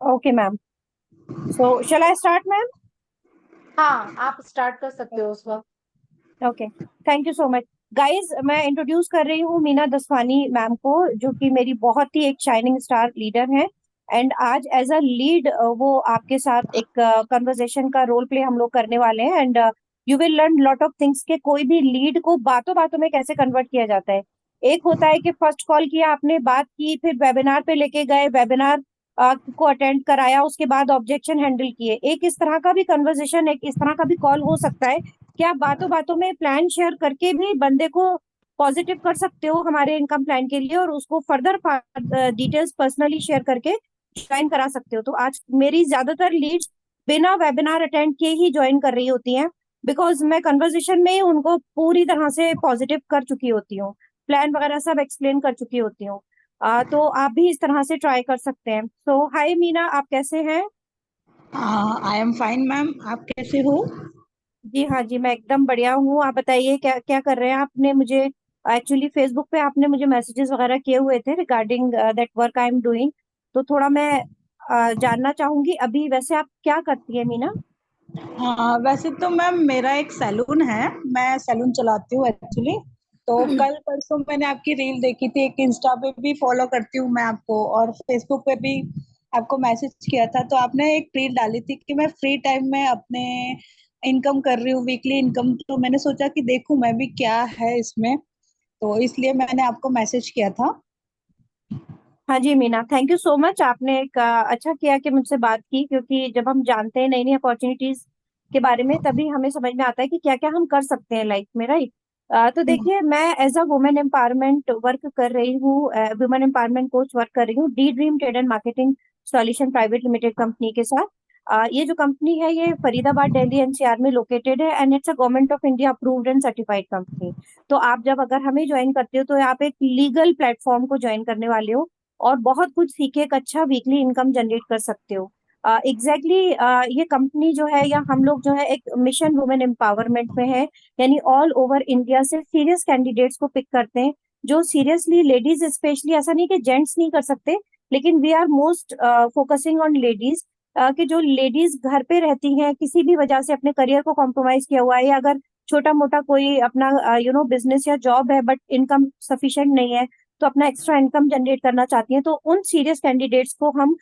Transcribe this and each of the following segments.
Okay ma'am. So shall I start ma'am? हाँ, आप start कर सकते हो उस वक्त। Okay, thank you so much. Guys, मैं इंट्रोड्यूस कर रही हूँ मीना दसवानी मैम को, जो कि मेरी बहुत ही एक शाइनिंग स्टार लीडर है। एंड आज एज अ लीड वो आपके साथ एक कन्वर्सेशन का रोल प्ले हम लोग करने वाले हैं। And you will learn lot of things के कोई भी लीड को बातों बातों में कैसे कन्वर्ट किया जाता है। एक होता है कि फर्स्ट कॉल किया आपने, बात की, फिर वेबिनार पे लेके गए, वेबिनार को अटेंड कराया, उसके बाद ऑब्जेक्शन हैंडल किए। एक इस तरह का भी कन्वर्सेशन, एक इस तरह का भी कॉल हो सकता है कि आप बातों बातों में प्लान शेयर करके भी बंदे को पॉजिटिव कर सकते हो हमारे इनकम प्लान के लिए, और उसको फर्दर डिटेल्स पर्सनली शेयर करके ज्वाइन करा सकते हो। तो आज मेरी ज्यादातर लीड्स बिना वेबिनार अटेंड किए ही ज्वाइन कर रही होती हैं, बिकॉज मैं कन्वर्सेशन में ही उनको पूरी तरह से पॉजिटिव कर चुकी होती हूँ, प्लान वगैरह सब एक्सप्लेन कर चुकी होती हूँ। तो आप भी इस तरह से ट्राई कर सकते हैं। सो हाय मीना, आप कैसे हैं? I am fine ma'am. आप कैसे हो? जी हाँ जी, मैं एकदम बढ़िया हूँ। आप बताइए क्या क्या कर रहे हैं। आपने मुझे एक्चुअली फेसबुक पे आपने मुझे मैसेजेस वगैरह किए हुए थे regarding that work I am doing. तो थोड़ा मैं जानना चाहूंगी अभी। वैसे आप क्या करती है मीना? हाँ, वैसे तो मैम मेरा एक सैलून है। मैं सैलून चलाती हूँ एक्चुअली। तो कल परसों मैंने आपकी रील देखी थी। एक इंस्टा पे भी फॉलो करती हूँ मैं आपको, और फेसबुक पे भी आपको मैसेज किया था। तो आपने एक रील डाली थी कि मैं फ्री टाइम में अपने इनकम कर रही हूँ, वीकली इनकम। तो मैंने सोचा कि देखूं मैं भी क्या है इसमें। तो इसलिए मैंने आपको मैसेज किया था। हाँ जी Meena, thank you so much. आपने एक अच्छा किया कि मुझसे बात की, क्योंकि जब हम जानते हैं नई नई अपॉर्चुनिटीज के बारे में, तभी हमें समझ में आता है कि क्या क्या हम कर सकते हैं लाइफ में, राइट? तो देखिए, मैं as a women empowerment work कर रही हूँ, वुमेन एम्पावरमेंट कोच वर्क कर रही हूँ D dream trade and marketing solution private limited company के साथ। ये जो कंपनी है ये फरीदाबाद दिल्ली एनसीआर में लोकेटेड है, and it's a government of India approved and certified company. तो आप जब अगर हमें ज्वाइन करते हो, तो आप एक लीगल प्लेटफॉर्म को ज्वाइन करने वाले हो, और बहुत कुछ सीख के एक अच्छा वीकली इनकम जनरेट कर सकते हो। एग्जैक्टली ये कंपनी जो है, या हम लोग जो है, एक मिशन वुमेन एम्पावरमेंट में है। यानी ऑल ओवर इंडिया से सीरियस कैंडिडेट्स को पिक करते हैं, जो सीरियसली लेडीज, स्पेशली, ऐसा नहीं कि जेंट्स नहीं कर सकते, लेकिन we are most focusing on ladies. कि जो लेडीज घर पे रहती हैं, किसी भी वजह से अपने करियर को कॉम्प्रोमाइज किया हुआ है, या अगर छोटा मोटा कोई अपना बिजनेस या जॉब है, बट इनकम सफिशिएंट नहीं है, तो अपना एक्स्ट्रा इनकम जनरेट करना चाहती हैं, तो उन सीरियस कैंडिडेट्स को हम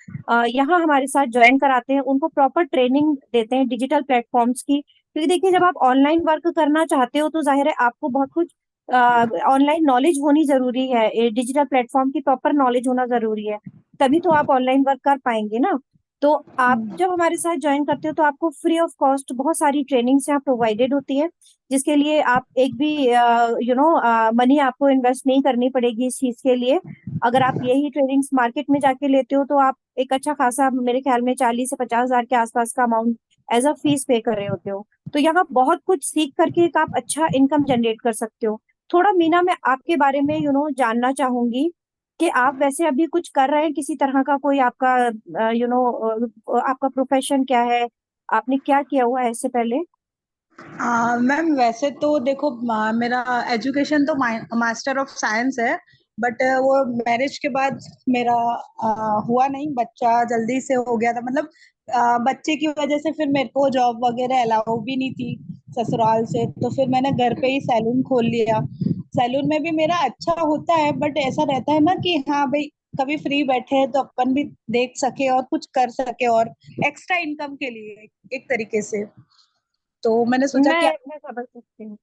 यहाँ हमारे साथ ज्वाइन कराते हैं। उनको प्रॉपर ट्रेनिंग देते हैं डिजिटल प्लेटफॉर्म्स की, क्योंकि देखिए, जब आप ऑनलाइन वर्क करना चाहते हो, तो जाहिर है आपको बहुत कुछ ऑनलाइन नॉलेज होनी जरूरी है, डिजिटल प्लेटफॉर्म की प्रॉपर नॉलेज होना जरूरी है, तभी तो आप ऑनलाइन वर्क कर पाएंगे ना। तो आप जब हमारे साथ ज्वाइन करते हो, तो आपको फ्री ऑफ कॉस्ट बहुत सारी ट्रेनिंग्स यहाँ प्रोवाइडेड होती है, जिसके लिए आप एक भी मनी आपको इन्वेस्ट नहीं करनी पड़ेगी इस चीज के लिए। अगर आप यही ट्रेनिंग्स मार्केट में जाके लेते हो, तो आप एक अच्छा खासा, मेरे ख्याल में 40 से 50 हजार के आसपास का अमाउंट एज अ फीस पे कर रहे होते हो। तो यहाँ बहुत कुछ सीख करके एक आप अच्छा इनकम जनरेट कर सकते हो। थोड़ा मीना, मैं आपके बारे में जानना चाहूंगी कि आप वैसे अभी कुछ कर रहे हैं किसी तरह का, कोई आपका आपका प्रोफेशन क्या है, आपने क्या किया हुआ है इससे पहले? मैम वैसे तो देखो, मेरा एजुकेशन तो मास्टर ऑफ साइंस है। बट वो मैरिज के बाद मेरा हुआ नहीं, बच्चा जल्दी से हो गया था। मतलब बच्चे की वजह से फिर मेरे को जॉब वगैरह अलाउ भी नहीं थी ससुराल से। तो फिर मैंने घर पे ही सैलून खोल लिया। सैलून में भी मेरा अच्छा होता है, बट ऐसा रहता है ना कि हाँ भाई, कभी फ्री बैठे हैं तो अपन भी देख सके और कुछ कर सके, और एक्स्ट्रा इनकम के लिए एक तरीके से। तो मैंने सोचा कि मैं समझ सकती हूँ।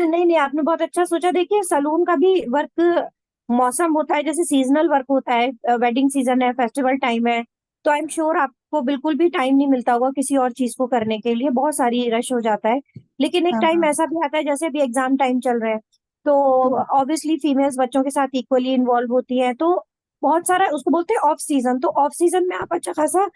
नहीं नहीं, आपने बहुत अच्छा सोचा। देखिए, सलून का भी वर्क मौसम होता है, जैसे सीजनल वर्क होता है, वेडिंग सीजन है, फेस्टिवल टाइम है, तो आई एम श्योर आपको बिल्कुल भी टाइम नहीं मिलता होगा किसी और चीज को करने के लिए, बहुत सारी रश हो जाता है। लेकिन एक हाँ टाइम हाँ। ऐसा भी आता है, जैसे अभी एग्जाम टाइम चल रहे हैं, तो ऑब्वियसली फीमेल्स बच्चों के साथ इक्वली इन्वॉल्व होती हैं, तो बहुत सारा उसको बोलते हैं ऑफ सीजन। तो ऑफ सीजन में आप अच्छा खासा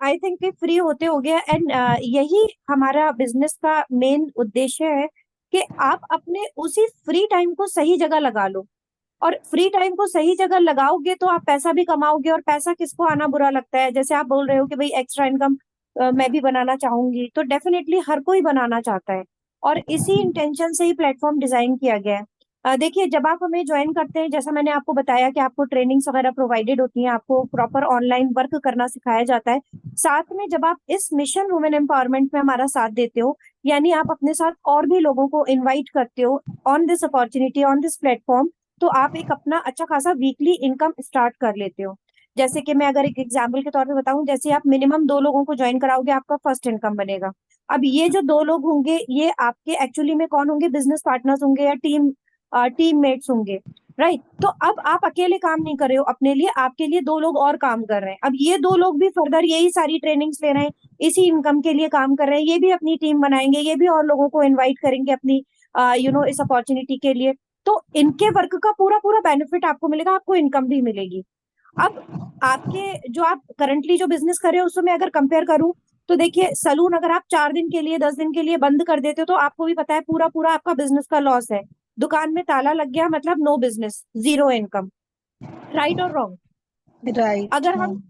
आई थिंक कि फ्री होते हो गया। एंड यही हमारा बिजनेस का मेन उद्देश्य है, कि आप अपने उसी फ्री टाइम को सही जगह लगा लो। और फ्री टाइम को सही जगह लगाओगे तो आप पैसा भी कमाओगे, और पैसा किसको आना बुरा लगता है? जैसे आप बोल रहे हो कि भाई एक्स्ट्रा इनकम मैं भी बनाना चाहूंगी, तो डेफिनेटली हर कोई बनाना चाहता है, और इसी इंटेंशन से ही प्लेटफॉर्म डिजाइन किया गया है। देखिए, जब आप हमें ज्वाइन करते हैं, जैसा मैंने आपको बताया कि आपको ट्रेनिंग्स वगैरह प्रोवाइडेड होती हैं, आपको प्रॉपर ऑनलाइन वर्क करना सिखाया जाता है। साथ में जब आप इस मिशन वुमेन एम्पावरमेंट में हमारा साथ देते हो, यानी आप अपने साथ और भी लोगों को इनवाइट करते हो on this opportunity, on this platform, तो आप एक अपना अच्छा खासा वीकली इनकम स्टार्ट कर लेते हो। जैसे कि मैं अगर एक एग्जाम्पल के तौर पे बताऊं, जैसे आप मिनिमम 2 लोगों को ज्वाइन कराओगे, आपका फर्स्ट इनकम बनेगा। अब ये जो 2 लोग होंगे, ये आपके एक्चुअली में कौन होंगे? बिजनेस पार्टनर्स होंगे या टीममेट्स होंगे, राइट? तो अब आप अकेले काम नहीं कर रहे हो अपने लिए, आपके लिए 2 लोग और काम कर रहे हैं। अब ये 2 लोग भी फर्दर यही सारी ट्रेनिंग्स ले रहे हैं, इसी इनकम के लिए काम कर रहे हैं, ये भी अपनी टीम बनाएंगे, ये भी और लोगों को इनवाइट करेंगे अपनी इस अपॉर्चुनिटी के लिए। तो इनके वर्क का पूरा पूरा बेनिफिट आपको मिलेगा, आपको इनकम भी मिलेगी। अब आपके जो आप करंटली जो बिजनेस कर रहे हो उसमें अगर कंपेयर करूं, तो देखिए, सलून अगर आप 4 दिन के लिए 10 दिन के लिए बंद कर देते हो, तो आपको भी पता है पूरा पूरा आपका बिजनेस का लॉस है। दुकान में ताला लग गया मतलब no business, zero income, right और रॉन्ग? राइट अगर हम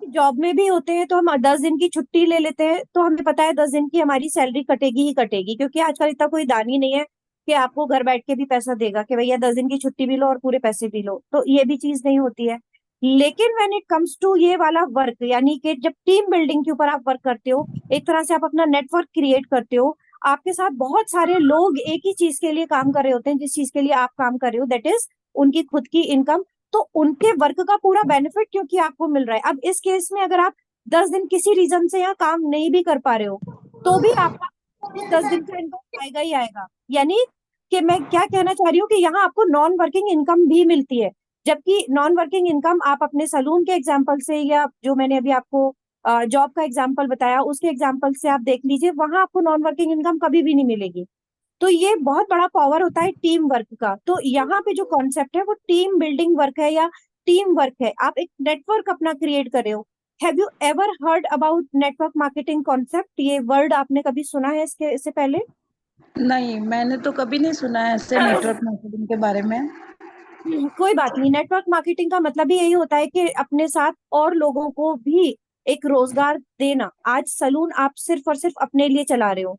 जॉब में भी होते हैं तो हम 10 दिन की छुट्टी ले लेते हैं, तो हमें पता है 10 दिन की हमारी सैलरी कटेगी ही कटेगी, क्योंकि आजकल इतना कोई दानी नहीं है कि आपको घर बैठ के भी पैसा देगा कि भैया 10 दिन की छुट्टी भी लो और पूरे पैसे भी लो, तो ये भी चीज नहीं होती है। लेकिन व्हेन इट कम्स टू ये वाला वर्क, यानी कि जब टीम बिल्डिंग के ऊपर आप वर्क करते हो, एक तरह से आप अपना नेटवर्क क्रिएट करते हो, आपके साथ बहुत सारे लोग एक ही चीज के लिए काम कर रहे होते हैं, जिस चीज के लिए आप काम कर रहे हो, दैट इज उनकी खुद की इनकम। तो उनके वर्क का पूरा बेनिफिट क्योंकि आपको मिल रहा है। अब इस केस में अगर आप 10 दिन किसी रीजन से यहाँ काम नहीं भी कर पा रहे हो, तो भी आपका उस 10 दिन का इनकम आएगा ही आएगा। यानी कि मैं क्या कहना चाह रही हूँ कि यहाँ आपको नॉन वर्किंग इनकम भी मिलती है, जबकि नॉन वर्किंग इनकम आप अपने सलून के एग्जाम्पल से, या जो मैंने अभी आपको जॉब का एग्जाम्पल बताया उसके एग्जाम्पल से आप देख लीजिए, वहां आपको नॉन वर्किंग इनकम कभी भी नहीं मिलेगी। तो ये बहुत बड़ा पावर होता है टीम वर्क का। तो यहाँ पे जो कॉन्सेप्ट है वो टीम बिल्डिंग वर्क है या टीम वर्क है, आप एक नेटवर्क अपना क्रिएट कर रहे हो। Have you ever heard about network marketing concept? ये वर्ड आपने कभी सुना है इससे पहले? नहीं, मैंने तो कभी नहीं सुना है ऐसे नेटवर्क मार्केटिंग के बारे में। कोई बात नहीं, नेटवर्क मार्केटिंग का मतलब ही यही होता है कि अपने साथ और लोगों को भी एक रोजगार देना। आज सलून आप सिर्फ और सिर्फ अपने लिए चला रहे हो,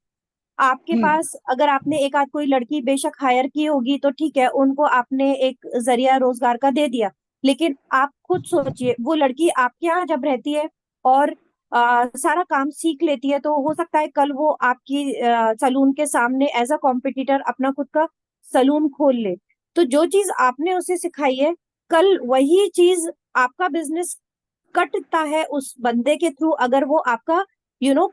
आपके हम्म। पास अगर आपने एक आध कोई लड़की बेशक हायर की होगी तो ठीक है, उनको आपने एक जरिया रोजगार का दे दिया, लेकिन आप खुद सोचिए, वो लड़की आपके यहाँ जब रहती है और सारा काम सीख लेती है, तो हो सकता है कल वो आपकी सलून के सामने एज अ कॉम्पिटिटर अपना खुद का सलून खोल ले। तो जो चीज आपने उसे सिखाई है, कल वही चीज आपका बिजनेस कटता है उस बंदे के थ्रू, अगर वो आपका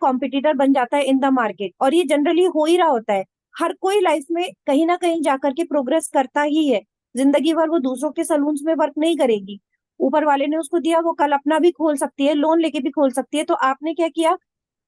कॉम्पिटिटर बन जाता है इन द मार्केट। और ये जनरली हो ही रहा होता है, हर कोई लाइफ में कहीं ना कहीं जाकर के प्रोग्रेस करता ही है। जिंदगी भर वो दूसरों के सलून्स में वर्क नहीं करेगी, ऊपर वाले ने उसको दिया, वो कल अपना भी खोल सकती है, लोन लेके भी खोल सकती है। तो आपने क्या किया?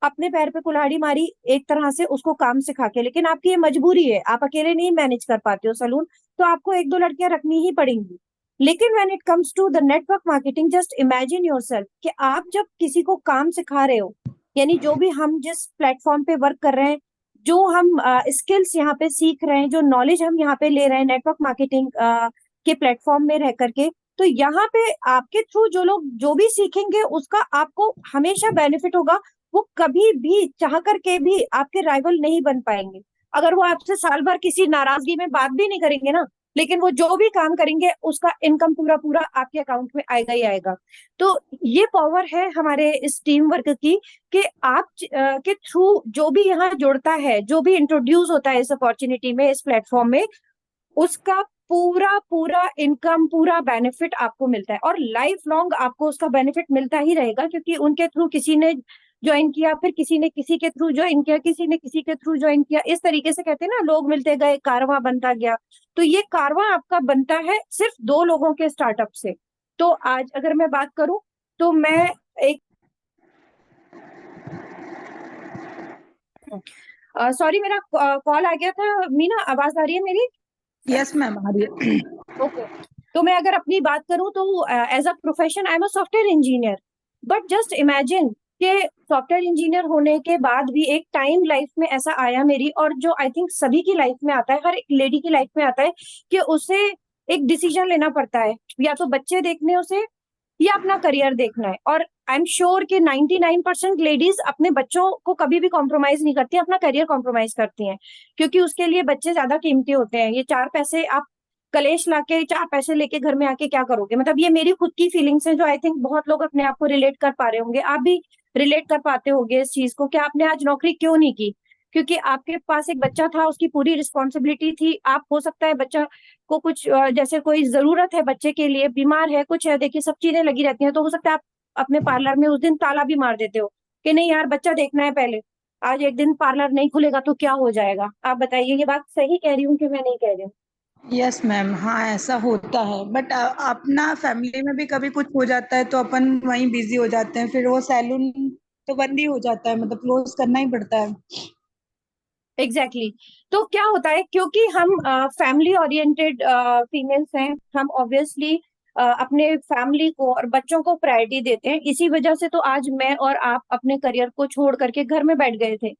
अपने पैर पे कुल्हाड़ी मारी एक तरह से उसको काम सिखा के, लेकिन आपकी ये मजबूरी है, आप अकेले नहीं मैनेज कर पाते हो सलून, तो आपको 1-2 लड़कियां रखनी ही पड़ेंगी। लेकिन when it comes to the network marketing, just imagine yourself कि आप जब किसी को काम सिखा रहे हो, यानी जो भी हम जिस प्लेटफॉर्म पे वर्क कर रहे हैं, जो हम स्किल्स यहाँ पे सीख रहे हैं, जो नॉलेज हम यहाँ पे ले रहे हैं नेटवर्क मार्केटिंग के प्लेटफॉर्म में रह करके, तो यहाँ पे आपके थ्रू जो लोग जो भी सीखेंगे उसका आपको हमेशा बेनिफिट होगा। वो कभी भी चाह करके भी आपके राइवल नहीं बन पाएंगे। अगर वो आपसे साल भर किसी नाराजगी में बात भी नहीं करेंगे ना, लेकिन वो जो भी काम करेंगे उसका इनकम पूरा पूरा आपके अकाउंट में आएगा ही आएगा। तो ये पावर है हमारे इस टीम वर्क की, कि आप के थ्रू जो भी यहाँ जुड़ता है, जो भी इंट्रोड्यूस होता है इस अपॉर्चुनिटी में, इस प्लेटफॉर्म में, उसका पूरा पूरा इनकम, पूरा बेनिफिट आपको मिलता है, और लाइफ लॉन्ग आपको उसका बेनिफिट मिलता ही रहेगा, क्योंकि उनके थ्रू किसी ने ज्वाइन किया, फिर किसी ने किसी के थ्रू ज्वाइन किया, किसी ने किसी के थ्रू ज्वाइन किया, इस तरीके से कहते हैं ना, लोग मिलते गए कारवां बनता गया। तो ये कारवां आपका बनता है सिर्फ 2 लोगों के स्टार्टअप से। तो आज अगर मैं बात करूं, तो मैं एक सॉरी, मेरा कॉल आ गया था। मीना, आवाज आ रही है मेरी? यस मैम, आ रही है। ओके। तो मैं अगर अपनी बात करूं, तो as a profession I am a software engineer. But just imagine कि सॉफ्टवेयर इंजीनियर होने के बाद भी एक टाइम लाइफ में ऐसा आया मेरी, और जो आई थिंक सभी की लाइफ में आता है, हर एक लेडी की लाइफ में आता है, कि उसे एक डिसीजन लेना पड़ता है, या तो बच्चे देखने उसे, या अपना करियर देखना है। और आई एम श्योर कि 99% लेडीज अपने बच्चों को कभी भी कॉम्प्रोमाइज नहीं करती, अपना करियर कॉम्प्रोमाइज करती हैं, क्योंकि उसके लिए बच्चे ज्यादा कीमती होते हैं। ये 4 पैसे आप कलेश लाके 4 पैसे लेके घर में आके क्या करोगे? मतलब ये मेरी खुद की फीलिंग्स हैं जो आई थिंक बहुत लोग अपने आप को रिलेट कर पा रहे होंगे। आप भी रिलेट कर पाते होंगे इस चीज को कि आपने आज नौकरी क्यों नहीं की? क्योंकि आपके पास एक बच्चा था, उसकी पूरी रिस्पॉन्सिबिलिटी थी। आप हो सकता है बच्चा को कुछ जैसे कोई जरूरत है बच्चे के लिए, बीमार है, कुछ है, देखिए सब चीजें लगी रहती हैं, तो हो सकता है आप अपने पार्लर में उस दिन ताला भी मार देते हो कि नहीं यार बच्चा देखना है पहले, आज एक दिन पार्लर नहीं खुलेगा तो क्या हो जाएगा? आप बताइए, ये बात सही कह रही हूँ कि मैं नहीं कह रही हूँ? यस मैम, हाँ ऐसा होता है, बट अपना फैमिली में भी कभी कुछ हो जाता है तो अपन वहीं बिजी हो जाते हैं, फिर वो सैलून तो बंद ही हो जाता है, मतलब क्लोज करना ही पड़ता है। एग्जैक्टली तो क्या होता है, क्योंकि हम फैमिली ओरिएंटेड फीमेल्स हैं, हम ऑब्वियसली अपने फैमिली को और बच्चों को प्रायोरिटी देते हैं। इसी वजह से तो आज मैं और आप अपने करियर को छोड़ करके घर में बैठ गए थे।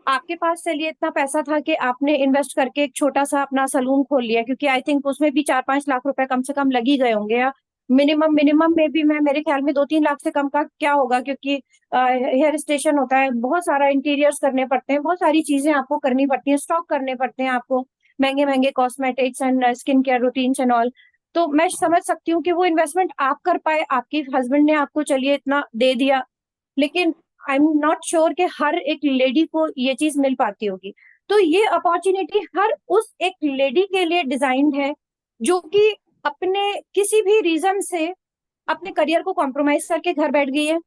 आपके पास चलिए इतना पैसा था कि आपने इन्वेस्ट करके एक छोटा सा अपना सलून खोल लिया, क्योंकि आई थिंक उसमें भी 4-5 लाख रुपए कम से कम लग ही गए होंगे, या मिनिमम मिनिमम में भी मैं मेरे ख्याल में 2-3 लाख से कम का क्या होगा, क्योंकि हेयर स्टेशन होता है, बहुत सारा इंटीरियर्स करने पड़ते हैं, बहुत सारी चीजें आपको करनी पड़ती हैं, स्टॉक करने पड़ते हैं आपको, महंगे महंगे cosmetics and skin care routines and all. तो मैं समझ सकती हूँ कि वो इन्वेस्टमेंट आप कर पाए, आपके हस्बैंड ने आपको चलिए इतना दे दिया, लेकिन आई एम नॉट श्योर कि हर एक लेडी को ये चीज मिल पाती होगी। तो ये अपॉर्चुनिटी हर उस एक लेडी के लिए डिजाइंड है जो कि अपने किसी भी रीजन से अपने करियर को कॉम्प्रोमाइज करके घर बैठ गई है,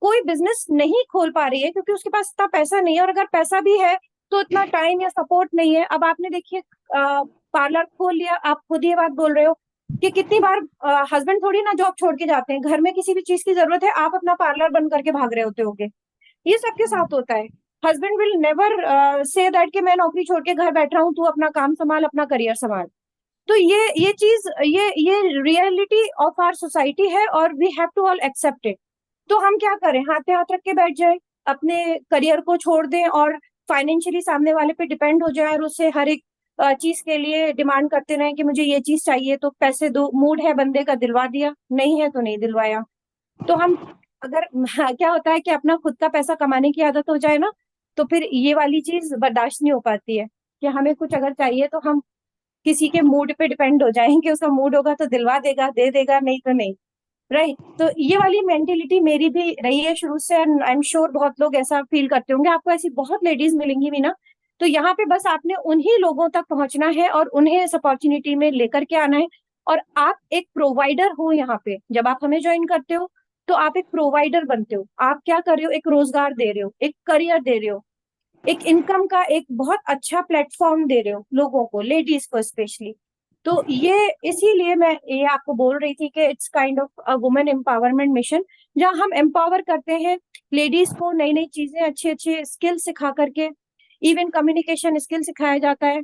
कोई बिजनेस नहीं खोल पा रही है क्योंकि उसके पास इतना पैसा नहीं है, और अगर पैसा भी है तो इतना टाइम या सपोर्ट नहीं है। अब आपने देखिए पार्लर खोल लिया, आप खुद ये बात बोल रहे हो कि कितनी बार हस्बैंड थोड़ी ना जॉब छोड़ के जाते हैं, घर में किसी भी चीज की जरूरत है आप अपना पार्लर बंद करके भाग रहे होते होगे। ये सबके साथ होता है। Husband will never say that कि मैं नौकरी छोड़ के घर बैठ रहा हूँ, तू अपना काम संभाल, अपना करियर संभाल। तो ये चीज, ये रियलिटी ऑफ आवर सोसाइटी है और we have to all accept it. तो हम क्या करें, हाथ पे हाथ रख के बैठ जाए, अपने करियर को छोड़ दें और फाइनेंशियली सामने वाले पे डिपेंड हो जाए और उससे हर एक चीज के लिए डिमांड करते रहें कि मुझे ये चीज चाहिए तो पैसे दो, मूड है बंदे का दिलवा दिया, नहीं है तो नहीं दिलवाया। तो हम अगर हाँ, क्या होता है कि अपना खुद का पैसा कमाने की आदत हो जाए ना, तो फिर ये वाली चीज बर्दाश्त नहीं हो पाती है कि हमें कुछ अगर चाहिए तो हम किसी के मूड पे डिपेंड हो जाएंगे, उसका मूड होगा तो दिलवा देगा, दे देगा, नहीं तो नहीं। राइट, तो ये वाली मेंटेलिटी मेरी भी रही है शुरू से, एंड आई एम श्योर बहुत लोग ऐसा फील करते होंगे, आपको ऐसी बहुत लेडीज मिलेंगी भी ना। तो यहाँ पे बस आपने उन्हीं लोगों तक पहुंचना है और उन्हें इस अपॉर्चुनिटी में लेकर के आना है। और आप एक प्रोवाइडर हो यहाँ पे, जब आप हमें ज्वाइन करते हो तो आप एक प्रोवाइडर बनते हो। आप क्या कर रहे हो, एक रोजगार दे रहे हो, एक करियर दे रहे हो, एक इनकम का एक बहुत अच्छा प्लेटफॉर्म दे रहे हो लोगों को, लेडीज को स्पेशली। तो ये इसीलिए मैं ये आपको बोल रही थी कि it's kind of a women empowerment mission, जहाँ हम एम्पावर करते हैं लेडीज को, नई नई चीजें, अच्छे अच्छे स्किल सिखा करके, इवन कम्युनिकेशन स्किल सिखाया जाता है।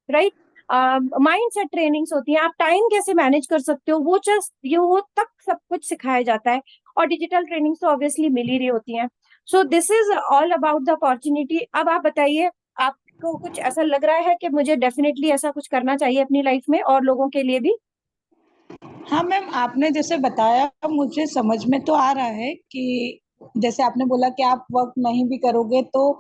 राइट, माइंड सेट ट्रेनिंग्स होती हैं, आप टाइम कैसे मैनेज कर सकते हो, वो जस्ट ये वो तक सब कुछ सिखाया जाता है। और डिजिटल ट्रेनिंग्स तो ऑब्वियसली मिल ही रही होती हैं। So this is all about the opportunity. अब आप बताइए, आपको कुछ ऐसा लग रहा है कि मुझे डेफिनेटली ऐसा कुछ करना चाहिए अपनी लाइफ में और लोगों के लिए भी? हाँ मैम, आपने जैसे बताया मुझे समझ में तो आ रहा है कि जैसे आपने बोला कि आप वर्क नहीं भी करोगे तो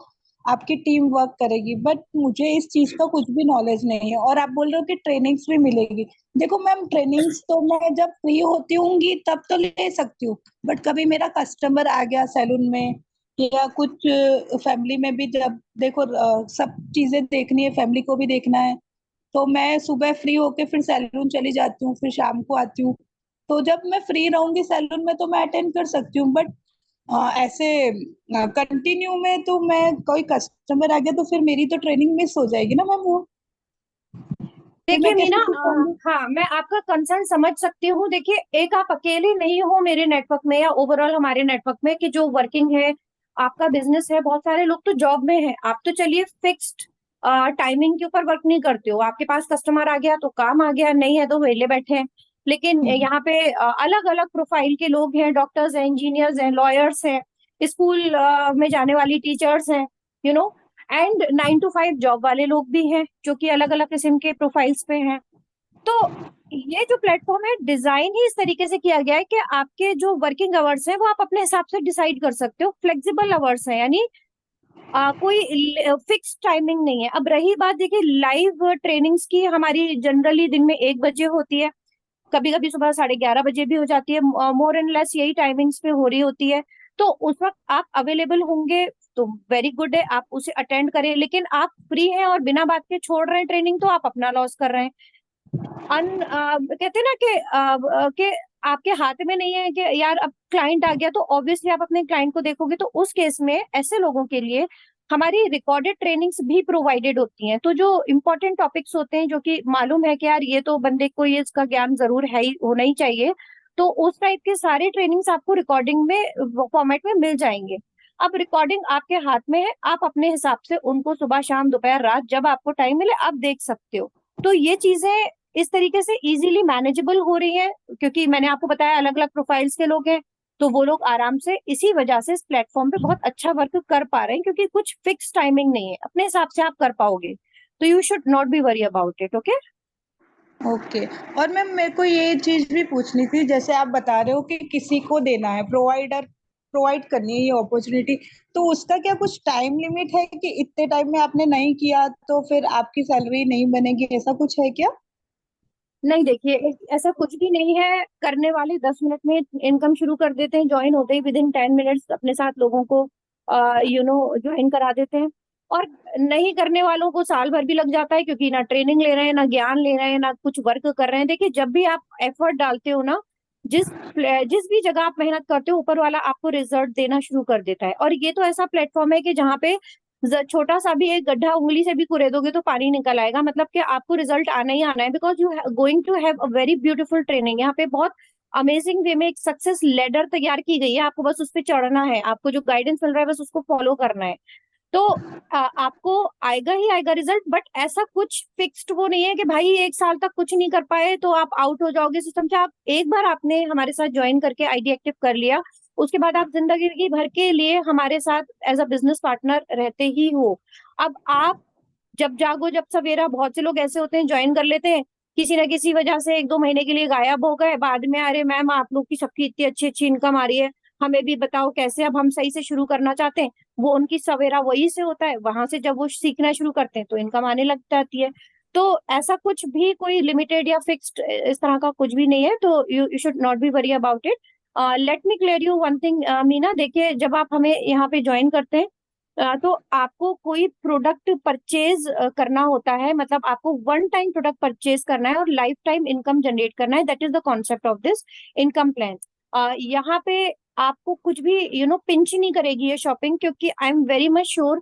आपकी टीम वर्क करेगी, बट मुझे इस चीज का कुछ भी नॉलेज नहीं है, और आप बोल रहे हो कि ट्रेनिंग्स भी मिलेगी। देखो मैम, ट्रेनिंग्स तो मैं जब फ्री होती हूँगी तब तो ले सकती हूँ, बट कभी मेरा कस्टमर आ गया सैलून में या कुछ फैमिली में भी, जब देखो सब चीजें देखनी है, फैमिली को भी देखना है, तो मैं सुबह फ्री होके फिर सैलून चली जाती हूँ, फिर शाम को आती हूँ। तो जब मैं फ्री रहूंगी सैलून में तो मैं अटेंड कर सकती हूँ, बट ऐसे कंटिन्यू में तो मैं, कोई कस्टमर आ गया तो फिर मेरी तो ट्रेनिंग मिस हो जाएगी ना मैम, वो फिर देखिए मैं मीना, कैसे सीख पाऊंगी? हाँ मैं आपका कंसर्न समझ सकती हूँ। देखिए, एक आप अकेले नहीं हो मेरे नेटवर्क में या ओवरऑल हमारे नेटवर्क में कि जो वर्किंग है, आपका बिजनेस है, बहुत सारे लोग तो जॉब में हैं। आप तो चलिए फिक्स्ड टाइमिंग के ऊपर वर्क नहीं करते हो, आपके पास कस्टमर आ गया तो काम आ गया, नहीं है तो वेले बैठे हैं। लेकिन यहाँ पे अलग अलग प्रोफाइल के लोग हैं, डॉक्टर्स हैं, इंजीनियर्स हैं, लॉयर्स हैं, स्कूल में जाने वाली टीचर्स हैं, you know, and 9 to 5 job वाले लोग भी हैं जो कि अलग अलग किस्म के प्रोफाइल्स पे हैं। तो ये जो प्लेटफॉर्म है, डिजाइन ही इस तरीके से किया गया है कि आपके जो वर्किंग आवर्स हैं वो आप अपने हिसाब से डिसाइड कर सकते हो, फ्लेक्सिबल आवर्स हैं, यानी कोई फिक्स टाइमिंग नहीं है। अब रही बात, देखिए लाइव ट्रेनिंग्स की, हमारी जनरली दिन में 1 बजे होती है, कभी कभी सुबह 11:30 बजे भी हो जाती है, मोर एंड लेस यही टाइमिंग्स पे हो रही होती है। तो उस वक्त आप अवेलेबल होंगे तो वेरी गुड है, आप उसे अटेंड करें। लेकिन आप फ्री हैं और बिना बात के छोड़ रहे हैं ट्रेनिंग, तो आप अपना लॉस कर रहे हैं। कहते हैं ना कि आपके हाथ में नहीं है कि यार अब क्लाइंट आ गया तो ऑब्वियसली आप अपने क्लाइंट को देखोगे। तो उस केस में ऐसे लोगों के लिए हमारी रिकॉर्डेड ट्रेनिंग्स भी प्रोवाइडेड होती हैं। तो जो इम्पोर्टेंट टॉपिक्स होते हैं, जो कि मालूम है कि यार ये तो बंदे को ये इसका ज्ञान जरूर है ही, होना ही चाहिए, तो उस टाइप के सारे ट्रेनिंग्स आपको रिकॉर्डिंग में फॉर्मेट में मिल जाएंगे। अब रिकॉर्डिंग आपके हाथ में है, आप अपने हिसाब से उनको सुबह शाम दोपहर रात जब आपको टाइम मिले आप देख सकते हो। तो ये चीजें इस तरीके से इजीली मैनेजेबल हो रही है, क्योंकि मैंने आपको बताया अलग अलग प्रोफाइल्स के लोग हैं। तो वो लोग आराम से इसी वजह से इस प्लेटफॉर्म पे बहुत अच्छा वर्क कर पा रहे हैं, क्योंकि कुछ फिक्स टाइमिंग नहीं है, अपने हिसाब से आप कर पाओगे। तो you should not be worry about it. Okay. Okay. और मैम मेरे को ये चीज भी पूछनी थी, जैसे आप बता रहे हो कि किसी को देना है, प्रोवाइड करनी है ये अपॉर्चुनिटी, तो उसका क्या कुछ टाइम लिमिट है कि इतने टाइम में आपने नहीं किया तो फिर आपकी सैलरी नहीं बनेगी, ऐसा कुछ है क्या? नहीं देखिए, ऐसा कुछ भी नहीं है। करने वाले 10 मिनट में इनकम शुरू कर देते हैं, ज्वाइन होते ही विद इन 10 मिनट्स अपने साथ लोगों को ज्वाइन करा देते हैं। और नहीं करने वालों को साल भर भी लग जाता है, क्योंकि ना ट्रेनिंग ले रहे हैं, ना ज्ञान ले रहे हैं, ना कुछ वर्क कर रहे हैं। देखिए जब भी आप एफर्ट डालते हो ना, जिस जिस भी जगह आप मेहनत करते हो, ऊपर वाला आपको रिजल्ट देना शुरू कर देता है। और ये तो ऐसा प्लेटफॉर्म है कि जहाँ पे छोटा सा भी एक गड्ढा उंगली से भी कुरेदोगे तो पानी निकल आएगा। मतलब कि आपको रिजल्ट आना ही आना है, because you going to have a very beautiful training. यहाँ पे बहुत अमेजिंग वे में एक सक्सेस लेडर तैयार की गई है, आपको बस उस पर चढ़ना है, आपको जो गाइडेंस मिल रहा है बस उसको फॉलो करना है। तो आपको आएगा ही आएगा रिजल्ट। बट ऐसा कुछ फिक्स्ड वो नहीं है कि भाई 1 साल तक कुछ नहीं कर पाए तो आप आउट हो जाओगे सिस्टम से। आप एक बार आपने हमारे साथ ज्वाइन करके आईडी एक्टिव कर लिया, उसके बाद आप जिंदगी भर के लिए हमारे साथ एज अ बिजनेस पार्टनर रहते ही हो। अब आप जब जागो जब सवेरा, बहुत से लोग ऐसे होते हैं ज्वाइन कर लेते हैं, किसी ना किसी वजह से 1-2 महीने के लिए गायब हो गए, बाद में अरे मैम आप लोग की सबकी इतनी अच्छी अच्छी इनकम आ रही है, हमें भी बताओ कैसे, अब हम सही से शुरू करना चाहते हैं। वो उनकी सवेरा वही से होता है, वहां से जब वो सीखना शुरू करते हैं तो इनकम आने लग जाती है। तो ऐसा कुछ भी कोई लिमिटेड या फिक्स्ड इस तरह का कुछ भी नहीं है। तो you should not be worry about it. Let me clear you one thing Meena, देखिए जब आप हमें यहाँ पे ज्वाइन करते हैं तो आपको कोई प्रोडक्ट परचेज करना होता है, मतलब आपको वन टाइम प्रोडक्ट परचेज करना है और लाइफ टाइम इनकम जनरेट करना है। That is the concept of this income plan. यहाँ पे आपको कुछ भी पिंच नहीं करेगी ये शॉपिंग, क्योंकि I am very much sure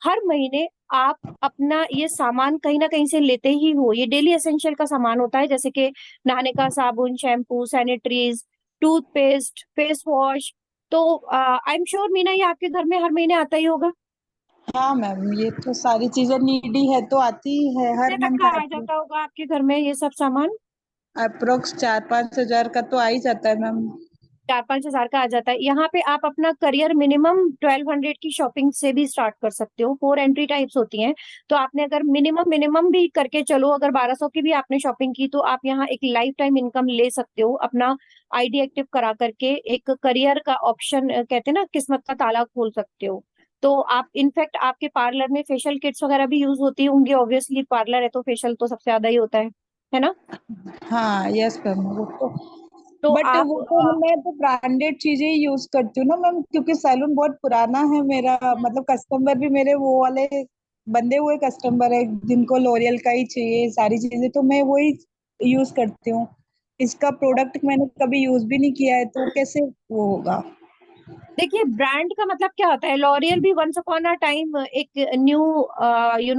हर महीने आप अपना ये सामान कहीं ना कहीं से लेते ही हो। ये डेली एसेंशियल का सामान होता है, जैसे कि नहाने का साबुन, shampoo, sanitaries, toothpaste, face wash. तो आई एम श्योर मीना ये आपके घर में हर महीने आता ही होगा। हाँ मैम, ये तो सारी चीजें नीडी है तो आती ही है, कितने हर तक मंथ का आ आती है। जाता होगा आपके घर में ये सब सामान? अप्रोक्स 4-5 हजार का तो आ ही जाता है मैम। 4-5 हजार का आ जाता है। यहाँ पे आप अपना करियर मिनिमम 1200 की शॉपिंग से भी स्टार्ट कर सकते हो। 4 एंट्री टाइप्स होती हैं। तो आपने अगर मिनिमम मिनिमम भी करके चलो, अगर 1200 की भी आपने शॉपिंग की, तो आप यहाँ एक लाइफ टाइम इनकम ले सकते हो अपना आईडी एक्टिव करा करके। एक करियर का ऑप्शन, कहते हैं ना, किस्मत का ताला खोल सकते हो। तो आप इनफैक्ट आपके पार्लर में फेशियल किट्स वगैरह भी यूज होती होंगी, ऑब्वियसली पार्लर है तो फेशियल तो सबसे ज्यादा ही होता है ना? हाँ यस मैम, वो तो, तो बट आप वो तो मैं तो ब्रांडेड चीजें ही यूज करती हूँ ना मैम, क्योंकि सैलून बहुत पुराना है मेरा, मतलब कस्टमर भी मेरे वो वाले बंदे हुए कस्टमर है जिनको लॉरियल का ही चाहिए सारी चीजें, तो मैं वही यूज करती हूँ। इसका प्रोडक्ट मैंने कभी यूज भी नहीं किया है तो कैसे वो होगा? देखिए ब्रांड का मतलब क्या होता है, लॉरियल भी वंस अपॉन अ टाइम एक न्यू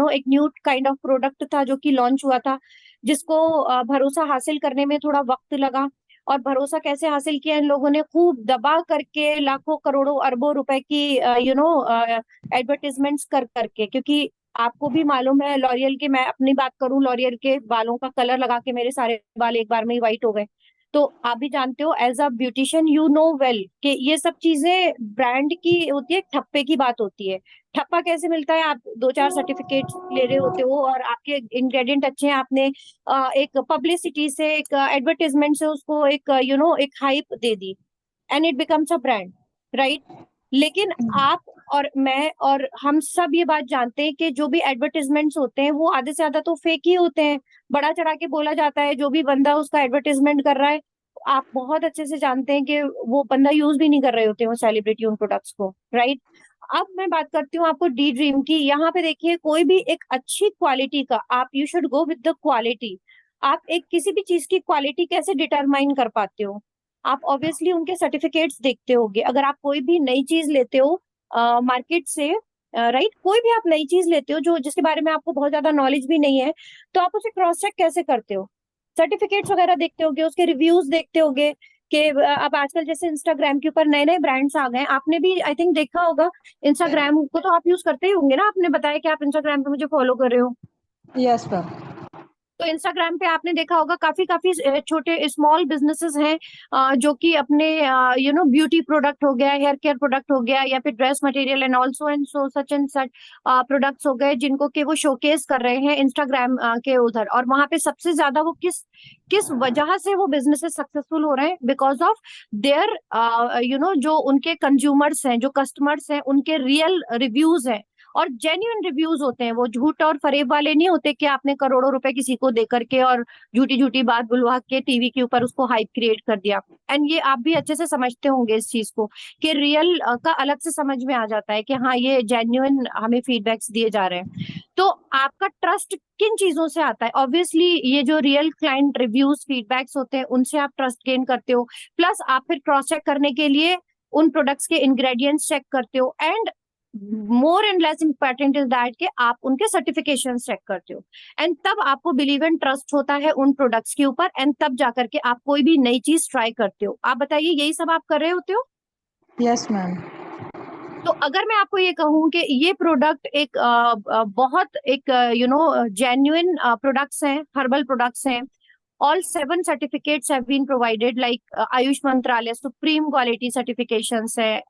एक न्यू काइंड ऑफ प्रोडक्ट था जो कि लॉन्च हुआ था, जिसको भरोसा हासिल करने में थोड़ा वक्त लगा। और भरोसा कैसे हासिल किया इन लोगों ने, खूब दबा करके लाखों करोड़ों अरबों रुपए की एडवर्टीजमेंट्स कर करके। क्योंकि आपको भी मालूम है लॉरियल के, मैं अपनी बात करूं, लॉरियल के बालों का कलर लगा के मेरे सारे बाल एक बार में ही व्हाइट हो गए। तो आप भी जानते हो as a beautician, you know well कि ये सब चीजें ब्रांड की होती है, ठप्पे की बात होती है। ठप्पा कैसे मिलता है, आप 2-4 सर्टिफिकेट ले रहे होते हो और आपके इंग्रेडिएंट अच्छे हैं, आपने एक पब्लिसिटी से, एक एडवर्टीजमेंट से उसको एक एक hype they the, and it becomes a brand, right? लेकिन आप और मैं और हम सब ये बात जानते हैं कि जो भी एडवर्टीजमेंट्स होते हैं वो आधे से ज्यादा तो फेक ही होते हैं। बड़ा चढ़ा के बोला जाता है, जो भी बंदा उसका एडवर्टीजमेंट कर रहा है आप बहुत अच्छे से जानते हैं कि वो बंदा यूज भी नहीं कर रहे होते हैं वो सेलिब्रिटी उन प्रोडक्ट्स को, राइट। अब मैं बात करती हूँ आपको डी ड्रीम की। यहाँ पे देखिए, कोई भी एक अच्छी क्वालिटी का आप, you should go with the quality. आप एक किसी भी चीज की क्वालिटी कैसे डिटरमाइन कर पाते हो? आप ऑब्वियसली उनके सर्टिफिकेट्स देखते होगे। अगर आप कोई भी नई चीज लेते हो मार्केट से, राइट, कोई भी आप नई चीज लेते हो जो जिसके बारे में आपको बहुत ज्यादा नॉलेज भी नहीं है, तो आप उसे क्रॉस चेक कैसे करते हो? सर्टिफिकेट्स वगैरह देखते होगे, उसके रिव्यूज देखते होगे कि अब आजकल जैसे इंस्टाग्राम के ऊपर नए नए ब्रांड्स आ गए, आपने भी आई थिंक देखा होगा। इंस्टाग्राम को तो आप यूज करते ही होंगे ना, आपने बताया कि आप इंस्टाग्राम पे मुझे फॉलो कर रहे हो। Yes ma'am. तो इंस्टाग्राम पे आपने देखा होगा काफी काफी छोटे स्मॉल बिजनेसेस हैं जो कि अपने ब्यूटी प्रोडक्ट हो गया, हेयर केयर प्रोडक्ट हो गया, या फिर dress material and also and such products हो गए, जिनको कि वो शोकेस कर रहे हैं इंस्टाग्राम के उधर। और वहां पे सबसे ज्यादा वो किस किस वजह से वो बिजनेसेस सक्सेसफुल हो रहे हैं? बिकॉज ऑफ देयर जो उनके कंज्यूमर्स हैं, जो कस्टमर्स हैं, उनके रियल रिव्यूज हैं और जेन्युइन रिव्यूज होते हैं। वो झूठ और फरेब वाले नहीं होते कि आपने करोड़ों रुपए किसी को दे करके और झूठी झूठी बात बुलवा के टीवी के ऊपर उसको हाइप क्रिएट कर दिया। एंड ये आप भी अच्छे से समझते होंगे इस चीज को कि रियल का अलग से समझ में आ जाता है कि हाँ ये जेन्युइन हमें फीडबैक्स दिए जा रहे हैं। तो आपका ट्रस्ट किन चीजों से आता है? ऑब्वियसली ये जो रियल क्लाइंट रिव्यूज फीडबैक्स होते हैं उनसे आप ट्रस्ट गेन करते हो, प्लस आप फिर क्रॉस चेक करने के लिए उन प्रोडक्ट्स के इंग्रेडिएंट्स चेक करते हो, and more and less important is that कि आप उनके सर्टिफिकेशन चेक करते हो। एंड तब आपको बिलीव एंड ट्रस्ट होता है उन प्रोडक्ट्स के ऊपर, एंड तब जाकर के आप कोई भी नई चीज ट्राई करते हो। आप बताइए, यही सब आप कर रहे होते हो? Yes ma'am. तो अगर मैं आपको ये कहूं कि ये प्रोडक्ट एक बहुत एक जेन्युइन प्रोडक्ट्स हैं, हर्बल प्रोडक्ट्स हैं, all 7 certificates have been provided like Ayush मंत्रालय सुप्रीम क्वालिटी सर्टिफिकेशंस है,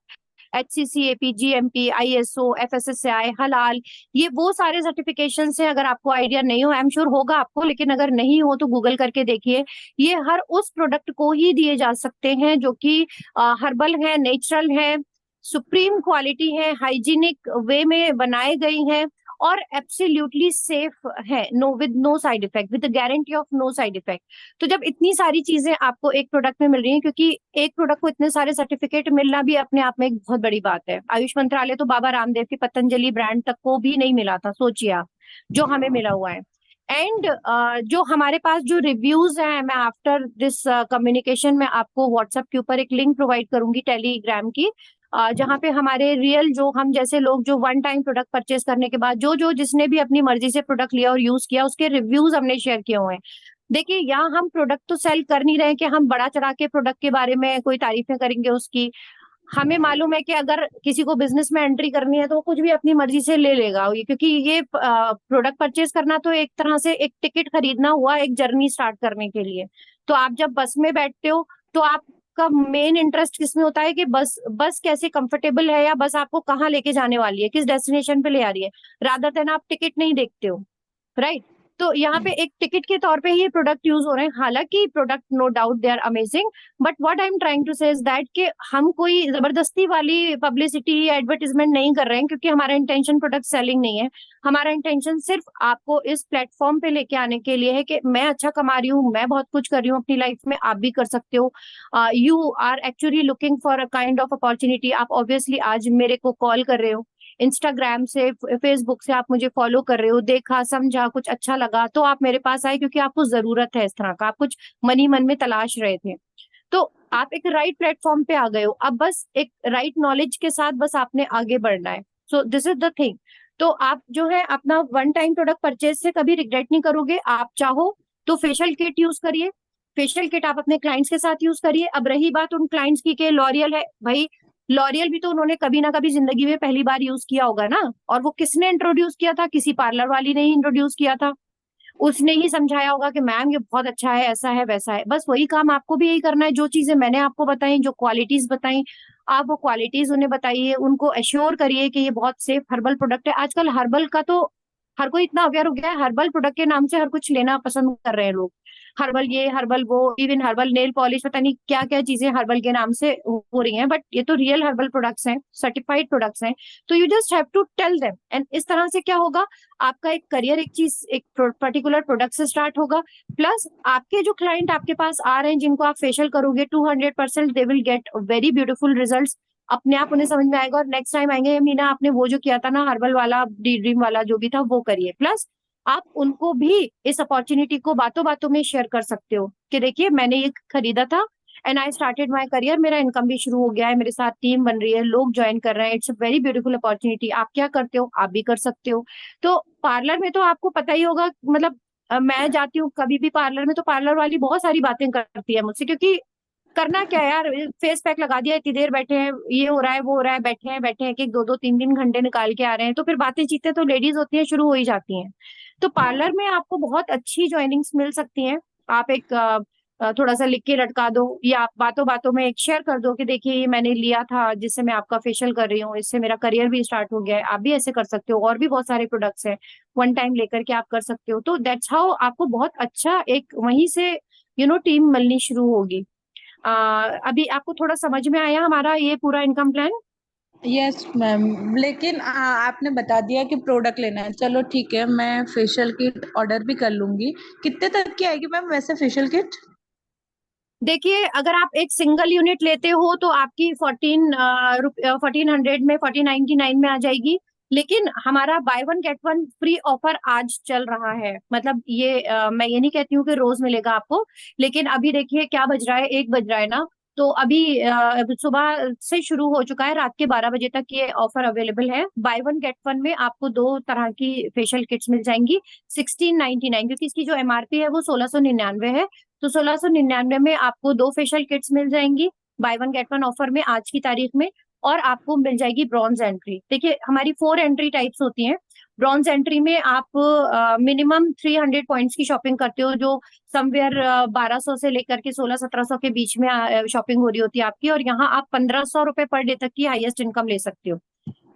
HCCAP, GMP, ISO, FSSAI, हलाल, ये वो सारे सर्टिफिकेशंस हैं। अगर आपको आइडिया नहीं हो, आई एम श्योर होगा आपको, लेकिन अगर नहीं हो तो गूगल करके देखिए। ये हर उस प्रोडक्ट को ही दिए जा सकते हैं जो कि हर्बल है, नेचुरल है, सुप्रीम क्वालिटी है, हाइजीनिक वे में बनाए गई हैं और एब्सोल्युटली सेफ है, no with no side effect, with guarantee of no side effect. तो जब इतनी सारी चीजें आपको एक प्रोडक्ट में मिल रही हैं, क्योंकि एक प्रोडक्ट को इतने सारे सर्टिफिकेट मिलना भी अपने आप में एक बहुत बड़ी बात है। आयुष मंत्रालय तो बाबा रामदेव की पतंजलि ब्रांड तक को भी नहीं मिला था, सोचिए आप, जो हमें मिला हुआ है। एंड जो हमारे पास जो रिव्यूज हैं, मैं आफ्टर दिस कम्युनिकेशन में आपको व्हाट्सएप के ऊपर एक लिंक प्रोवाइड करूंगी टेलीग्राम की, जहाँ पे हमारे रियल जो हम जैसे लोग जो वन टाइम प्रोडक्ट परचेज करने के बाद जो जो जिसने भी अपनी मर्जी से प्रोडक्ट लिया और यूज किया, उसके रिव्यूज हमने शेयर किए हुए हैं। देखिए, यहाँ हम प्रोडक्ट तो सेल कर नहीं रहे कि हम बड़ा चढ़ा के प्रोडक्ट के बारे में कोई तारीफें करेंगे उसकी। हमें मालूम है कि अगर किसी को बिजनेस में एंट्री करनी है तो वो कुछ भी अपनी मर्जी से ले लेगा, क्योंकि ये प्रोडक्ट परचेज करना तो एक तरह से एक टिकट खरीदना हुआ, एक जर्नी स्टार्ट करने के लिए। तो आप जब बस में बैठते हो तो आपका मेन इंटरेस्ट किसमें होता है कि बस बस कैसे कंफर्टेबल है, या बस आपको कहाँ लेके जाने वाली है, किस डेस्टिनेशन पे ले आ रही है, रादर देन आप टिकट नहीं देखते हो, राइट। तो यहाँ पे एक टिकट के तौर पे ही प्रोडक्ट यूज हो रहे हैं। हालांकि product no doubt they are amazing, but what I am trying to say is that कि हम कोई जबरदस्ती वाली पब्लिसिटी या एडवर्टीजमेंट नहीं कर रहे हैं, क्योंकि हमारा इंटेंशन प्रोडक्ट सेलिंग नहीं है। हमारा इंटेंशन सिर्फ आपको इस प्लेटफॉर्म पे लेके आने के लिए है कि मैं अच्छा कमा रही हूँ, मैं बहुत कुछ कर रही हूँ अपनी लाइफ में, आप भी कर सकते हो। You are actually looking for a kind of opportunity. आप ऑब्वियसली आज मेरे को कॉल कर रहे हो, इंस्टाग्राम से, फेसबुक से आप मुझे फॉलो कर रहे हो, देखा समझा कुछ अच्छा लगा तो आप मेरे पास आए, क्योंकि आपको जरूरत है इस तरह का, आप कुछ मन ही मन में तलाश रहे थे। तो आप एक राइट प्लेटफॉर्म पे आ गए हो। अब बस एक राइट नॉलेज के साथ बस आपने आगे बढ़ना है। So this is the thing. तो आप जो है अपना वन टाइम प्रोडक्ट परचेज से कभी रिग्रेट नहीं करोगे। आप चाहो तो फेशियल किट यूज करिए, फेशियल किट आप अपने क्लाइंट्स के साथ यूज करिए। अब रही बात उन क्लाइंट्स की कि लॉरियल है, भाई लॉरियल भी तो उन्होंने कभी ना कभी जिंदगी में पहली बार यूज किया होगा ना। और वो किसने इंट्रोड्यूस किया था? किसी पार्लर वाली ने ही इंट्रोड्यूस किया था। उसने ही समझाया होगा कि मैम ये बहुत अच्छा है, ऐसा है वैसा है। बस वही काम आपको भी यही करना है। जो चीजें मैंने आपको बताई, जो क्वालिटीज बताई, आप वो क्वालिटीज उन्हें बताइए, उनको एश्योर करिए कि ये बहुत सेफ हर्बल प्रोडक्ट है। आजकल हर्बल का तो हर कोई इतना अवेयर हो गया है, हर्बल प्रोडक्ट के नाम से हर कुछ लेना पसंद कर रहे हैं लोग। हर्बल ये हर्बल वो, इवन हर्बल नेल पॉलिश, पता नहीं क्या क्या चीजें हर्बल के नाम से हो रही हैं, बट ये तो रियल हर्बल प्रोडक्ट्स हैं, सर्टिफाइड प्रोडक्ट्स हैं। तो you just have to tell them, and इस तरह से क्या होगा, आपका एक करियर एक चीज एक पर्टिकुलर प्रोडक्ट से स्टार्ट होगा। प्लस आपके जो क्लाइंट आपके पास आ रहे हैं जिनको आप फेशियल करोगे, 200% they will get very beautiful results. अपने आप उन्हें समझ में आएगा, और नेक्स्ट टाइम आएंगे, मीना आपने वो जो किया था ना हर्बल वाला, डी ड्रीम वाला जो भी था वो करिए। प्लस आप उनको भी इस अपॉर्चुनिटी को बातों बातों में शेयर कर सकते हो कि देखिए मैंने ये खरीदा था, and I started my career, मेरा इनकम भी शुरू हो गया है, मेरे साथ टीम बन रही है, लोग ज्वाइन कर रहे हैं, it's a very beautiful opportunity. आप क्या करते हो, आप भी कर सकते हो। तो पार्लर में तो आपको पता ही होगा, मतलब मैं जाती हूँ कभी भी पार्लर में, तो पार्लर वाली बहुत सारी बातें करती है मुझसे, क्योंकि करना क्या है यार, फेस पैक लगा दिया, इतनी देर बैठे हैं, ये हो रहा है वो हो रहा है, बैठे हैं एक एक दो दो तीन तीन घंटे निकाल के आ रहे हैं, तो फिर बातें चीतें तो लेडीज होती हैं शुरू हो ही जाती हैं। तो पार्लर में आपको बहुत अच्छी ज्वाइनिंग्स मिल सकती हैं। आप एक थोड़ा सा लिख के लटका दो, या आप बातों बातों में एक शेयर कर दो कि देखिए ये मैंने लिया था जिससे मैं आपका फेशियल कर रही हूँ, इससे मेरा करियर भी स्टार्ट हो गया है, आप भी ऐसे कर सकते हो, और भी बहुत सारे प्रोडक्ट्स हैं, वन टाइम लेकर के आप कर सकते हो। तो दैट्स हाउ आपको बहुत अच्छा एक वहीं से टीम मिलनी शुरू होगी। अभी आपको थोड़ा समझ में आया हमारा ये पूरा इनकम प्लान? यस मैम, लेकिन आपने बता दिया कि प्रोडक्ट लेना है, चलो ठीक है, मैं फेशियल किट ऑर्डर भी कर लूंगी। कितने तक की आएगी मैम वैसे फेशियल किट? देखिए अगर आप एक सिंगल यूनिट लेते हो तो आपकी 1400 में, 1499 में आ जाएगी। लेकिन हमारा bye one get one free offer आज चल रहा है, मतलब ये मैं ये नहीं कहती हूँ कि रोज मिलेगा आपको, लेकिन अभी देखिए क्या बज रहा है, 1 बज रहा है ना, तो अभी सुबह से शुरू हो चुका है, रात के 12 बजे तक ये ऑफर अवेलेबल है। बाय वन गेट वन में आपको दो तरह की फेशियल किट्स मिल जाएंगी 1699, क्योंकि इसकी जो एमआरपी है वो 1699 है। तो 1699 में आपको दो फेशियल किट्स मिल जाएंगी bye one get one offer में आज की तारीख में। और आपको मिल जाएगी ब्रॉन्ज एंट्री। देखिए हमारी 4 एंट्री टाइप्स होती हैं। ब्रॉन्ज एंट्री में आप मिनिमम 300 पॉइंट्स की शॉपिंग करते हो, जो समवेयर 1200 से लेकर के 1600-1700 के बीच में शॉपिंग हो रही होती है आपकी, और यहाँ आप 1500 रुपए पर डे तक की हाईएस्ट इनकम ले सकते हो।